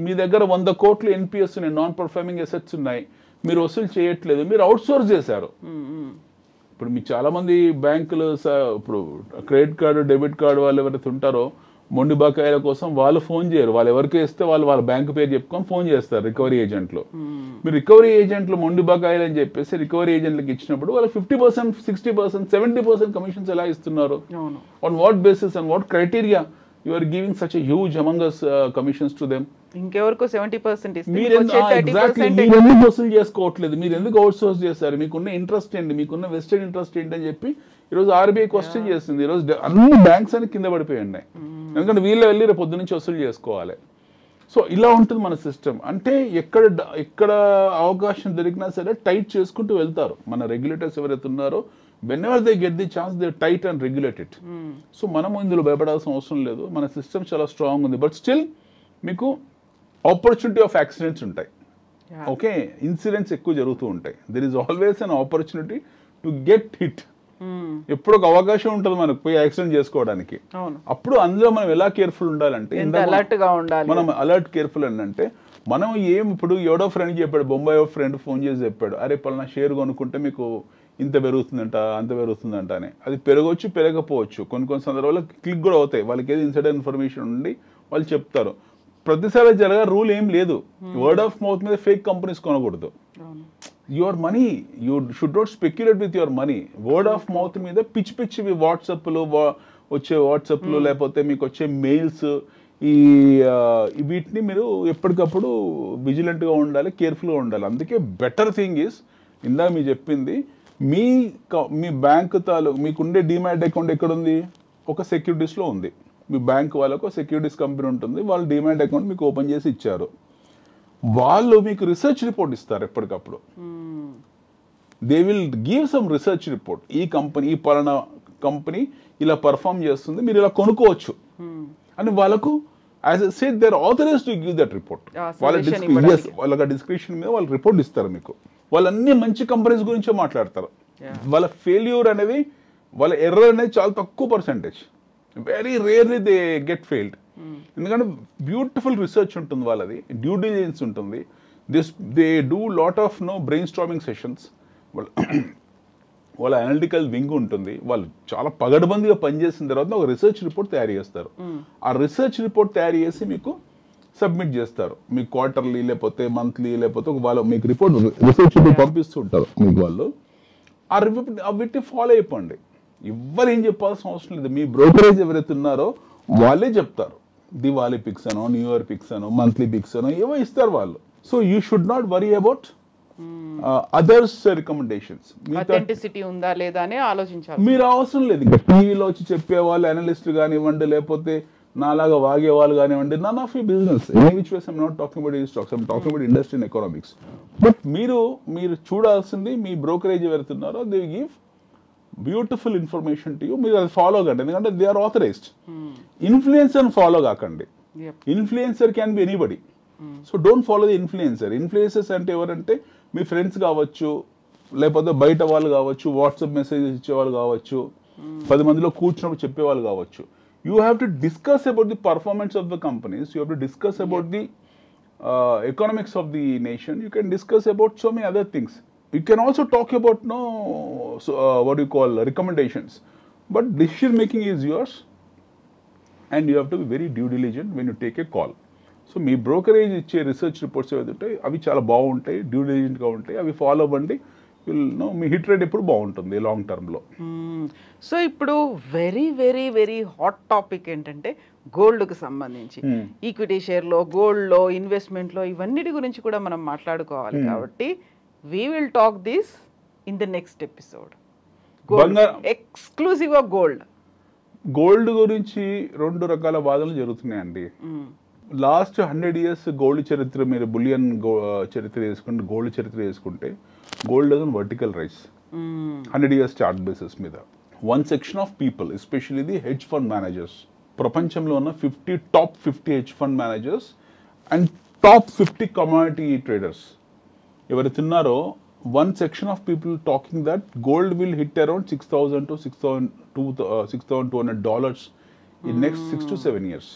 మీ దగ్గర 100 కోట్లు ఎన్పిఎస్ ఉన్నాయి, నాన్ పర్ఫార్మింగ్ అసెట్స్ ఉన్నాయి, మీరు వసూలు చేయట్లేదు, మీరు అవుట్ సోర్స్ చేశారు. ఇప్పుడు మీకు చాలా మంది బ్యాంకులు ఇప్పుడు క్రెడిట్ కార్డు, డెబిట్ కార్డు వాళ్ళు ఎవరైతే ఉంటారో మొండి బకాయిల కోసం వాళ్ళు ఫోన్ చేయరు. వాళ్ళు ఎవరికి ఇస్తే వాళ్ళ బ్యాంకు పేరు చెప్పుకొని ఫోన్ చేస్తారు రికవరీ ఏజెంట్లు. మీరు రికవరీ ఏజెంట్లు మొండి బకాయిలు అని చెప్పేసి రికవరీ ఏజెంట్లకు ఇచ్చినప్పుడు వాళ్ళు 50%, 60%, 70% కమిషన్స్ ఎలా ఇస్తున్నారు? On what basis and what criteria you are giving such a huge amongst commissions to them? ఇంకెవరికో 70% మీరు ఎందుకు వసూలు చేసుకోవట్లేదు, మీరు ఎందుకు అవుట్ సోర్స్ చేస్తారు, మీకున్న ఇంట్రెస్ట్ ఏంటి, మీకున్న వెస్టెడ్ ఇంట్రెస్ట్ ఏంటి అని చెప్పి ఈరోజు ఆర్బీఐ క్వశ్చన్ చేస్తుంది. ఈరోజు అన్ని బ్యాంక్స్ అని కింద పడిపోయి ఉన్నాయి, ఎందుకంటే వీళ్ళు వెళ్ళి రేపు పొద్దు నుంచి వసూలు చేసుకోవాలి. సో ఇలా ఉంటుంది మన సిస్టమ్. అంటే ఎక్కడ అవకాశం దొరికినా సరే టైట్ చేసుకుంటూ వెళ్తారు మన రెగ్యులేటర్స్ ఎవరైతే ఉన్నారో. whenever they get the chance they tight and regulate it. So మనము ఇందులో భయపడాల్సిన అవసరం లేదు, మన సిస్టమ్ చాలా స్ట్రాంగ్ ఉంది. బట్ స్టిల్ మీకు ఆపర్చునిటీ ఆఫ్ యాక్సిడెంట్స్ ఉంటాయి, ఓకే, ఇన్సిడెంట్స్ ఎక్కువ జరుగుతూ ఉంటాయి. There is always an opportunity to get hit ఎప్పుడు ఒక అవకాశం ఉంటుంది మనకు పోయి యాక్సిడెంట్ చేసుకోవడానికి. అప్పుడు అందులో మనం ఎలా కేర్ఫుల్ ఉండాలంటే మనం అలర్ట్ కేర్ఫుల్ అంటే మనం ఇప్పుడు ఎవడో ఫ్రెండ్ చెప్పాడు, బొంబాయి ఫ్రెండ్ ఫోన్ చేసి చెప్పాడు, అరే పలానా షేర్ కొనుక్కుంటే మీకు ఇంత పెరుగుతుందంట అంత పెరుగుతుందంట అని. అది పెరగవచ్చు పెరగకపోవచ్చు, కొన్ని సందర్భాల్లో క్లిక్ కూడా అవుతాయి. వాళ్ళకి ఏది ఇన్సైడర్ ఇన్ఫర్మేషన్ ఉండి వాళ్ళు చెప్తారు. ప్రతిసారి జరగా రూల్ ఏం లేదు. వర్డ్ ఆఫ్ మౌత్ మీద ఫేక్ కంపెనీస్ కొనకూడదు. Your money you should not speculate with your money. Word of mouth మీద పిచ్చి వాట్సాప్లు లేకపోతే మీకు వచ్చే మెయిల్స్ వీటిని మీరు ఎప్పటికప్పుడు విజిలెంట్గా ఉండాలి, కేర్ఫుల్గా ఉండాలి. అందుకే బెటర్ థింగ్ ఈస్ ఇందాక మీరు చెప్పింది, మీ బ్యాంక్ మీకుండే డిమాట్ అకౌంట్ ఎక్కడుంది? ఒక సెక్యూరిటీస్లో ఉంది. మీ బ్యాంక్ వాళ్ళకు సెక్యూరిటీస్ కంపెనీ ఉంటుంది, వాళ్ళు డిమాట్ అకౌంట్ మీకు ఓపెన్ చేసి ఇచ్చారు. వాళ్ళు మీకు రీసెర్చ్ రిపోర్ట్ ఇస్తారు ఎప్పటికప్పుడు. They will give some research report. ఈ పలానా కంపెనీ ఇలా పర్ఫామ్ చేస్తుంది, మీరు ఇలా కొనుక్కోవచ్చు అని వాళ్ళకు as I said they are authorised to give that report. వాళ్ళ డిస్క్రిప్షన్ మీద వాళ్ళు రిపోర్ట్ ఇస్తారు మీకు. వాళ్ళన్నీ మంచి కంపెనీస్ గురించే మాట్లాడతారు. వాళ్ళ ఫెయిల్యూర్ అనేది, వాళ్ళ ఎర్రర్ అనేది చాలా తక్కువ percentage. Very rarely they get failed. ఎందుకంటే బ్యూటిఫుల్ రీసెర్చ్ ఉంటుంది వాళ్ళది, డ్యూ డిలిజెన్స్ ఉంటుంది. They do lot of brain storming sessions. వాళ్ళ అనలిటికల్ వింగ్ ఉంటుంది. వాళ్ళు చాలా పగడబందిగా పనిచేసిన తర్వాత ఒక రీసెర్చ్ రిపోర్ట్ తయారు చేస్తారు. ఆ రీసెర్చ్ రిపోర్ట్ తయారు చేసి మీకు సబ్మిట్ చేస్తారు. మీకు క్వార్టర్లీ లేకపోతే మంత్లీ లేకపోతే వాళ్ళు మీకు రీసెర్చ్ రిపోర్ట్ పంపిస్తుంటారు మీకు. వాళ్ళు ఆ రిపోర్ట్ వీటిని ఫాలో అయిపోండి. ఎవరు ఏం చెప్పాల్సిన అవసరం లేదు. మీ బ్రోకరేజ్ ఎవరైతే ఉన్నారో వాళ్ళే చెప్తారు. దివాళీ పిక్స్ అనో, న్యూ ఇయర్ పిక్స్ అనో, మంత్లీ పిక్స్ అనో ఏవో ఇస్తారు వాళ్ళు. So you should not worry about others recommendations. ఉందా లేదా అని ఆలోచించాలి. మీరు అవసరం లేదు. ఇంకా టీవీలో వచ్చి చెప్పేవాళ్ళు, అనలిస్టులు కానివ్వండి, లేకపోతే నాలాగా వాగే వాళ్ళు కానివ్వండి, none of you business. Any which ways I'm not talking about stocks, I'm talking about industry and economics. But మీరు చూడాల్సింది మీ బ్రోకరేజ్ ఎవరుతున్నారో they give beautiful information to you. మీరు అది ఫాలో కండి, ఎందుకంటే they are authorised. Influencer follow కాకండి. Influencer can be anybody. So don't follow the influencer. Influencers అంటే ఎవరంటే మీ ఫ్రెండ్స్ కావచ్చు, లేకపోతే బయట వాళ్ళు కావచ్చు, వాట్సాప్ మెసేజెస్ ఇచ్చేవాళ్ళు కావచ్చు, 10 మందిలో కూర్చున్నప్పుడు చెప్పేవాళ్ళు కావచ్చు. You have to discuss about the performance of the companies. You have to discuss about the economics of the nation. You can discuss about so many other things. You can also talk about what you call recommendations. But decision making is yours, and you have to be very due diligent when you take a call. So me brokerage ఇచ్చే రీసెర్చ్ రిపోర్ట్స్ ఏవైతే ఉంటాయి అవి చాలా బాగుంటాయి, డ్యూ డిలిజెంట్గా ఉంటాయి. అవి ఫాలో అవ్వండి. మీ హిట్ రేట్ ఎప్పుడు బాగుంటుంది లాంగ్ టర్మ్లో. సో ఇప్పుడు very very very hot topic ఏంటంటే గోల్డ్కి సంబంధించి, ఈక్విటీ షేర్లో, గోల్డ్లో, ఇన్వెస్ట్మెంట్లో, ఇవన్నిటి గురించి కూడా మనం మాట్లాడుకోవాలి. కాబట్టి we will talk this in the next episode. Exclusive of gold గురించి 2 రకాల వాదనలు జరుగుతున్నాయండి. లాస్ట్ 100 years గోల్డ్ చరిత్ర, మీరు బులియన్ చరిత్ర వేసుకుంటే, గోల్డ్ చరిత్ర వేసుకుంటే, gold dozen vertical rise 100 years chart basis మీద. One section of people, especially the hedge fund managers, ప్రపంచంలో ఉన్న top 50 hedge fund managers and top 50 commodity traders ఎవరైతే ఉన్నారో, one section of people talking that gold will hit around $6,000 to $6,200 in next 6 to 7 years.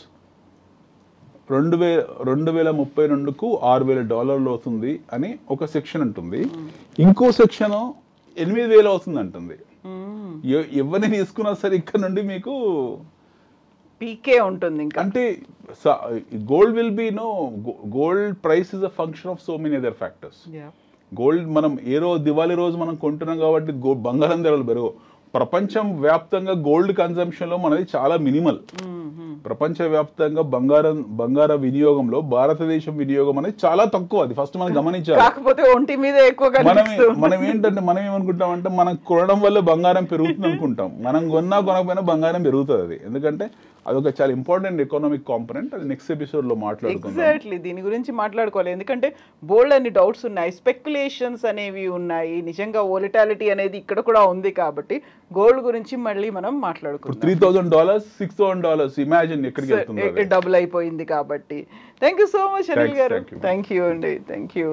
2032కు $6,000 అవుతుంది అని ఒక సెక్షన్ అంటుంది. ఇంకో సెక్షన్ 8,000 అవుతుంది అంటుంది. ఎవరిని తీసుకున్నా సరే ఇక్కడ నుండి మీకు పీకే ఉంటుంది. అంటే gold will be gold price is a function of so many other factors. Gold మనం దివాళీ రోజు మనం కొంటున్నాం కాబట్టి బంగారం ధరలు పెరగవు. ప్రపంచం వ్యాప్తంగా గోల్డ్ కన్సంప్షన్ లో మనది చాలా మినిమల్. ప్రపంచ వ్యాప్తంగా బంగార వినియోగంలో భారతదేశం వినియోగం అనేది చాలా తక్కువ. అది ఫస్ట్ మనం గమనించాలి. కాకపోతే ఒంటి మీద ఎక్కువ మనం ఏంటంటే మనం ఏమనుకుంటామంటే మనం కొనడం వల్ల బంగారం పెరుగుతుంది అనుకుంటాం. మనం కొనకపోయినా బంగారం పెరుగుతుంది. అది ఎందుకంటే అదొక చాలా ఇంపార్టెంట్ ఎకనామిక్ కాంపోనెంట్. అది నెక్స్ట్ ఎపిసోడ్ లో మాట్లాడుకుందాం. ఎగ్జాక్ట్లీ దీని గురించి మాట్లాడుకోవాలి. ఎందుకంటే బోల్డ్ అన్ని డౌట్స్ ఉన్నాయి, స్పెక్యులేషన్స్ అనేవి ఉన్నాయి, నిజంగా వోలటాలిటీ అనేది ఇక్కడ కూడా ఉంది. కాబట్టి గోల్డ్ గురించి మళ్ళీ మనం మాట్లాడుకుందాం. $3,000 $6,000 ఇమాజిన్ ఎక్కడికి వెళ్తుంది, డబుల్ అయిపోయింది. కాబట్టి thank you so much Anil గారు. థ్యాంక్ యూ అండి. Thank you.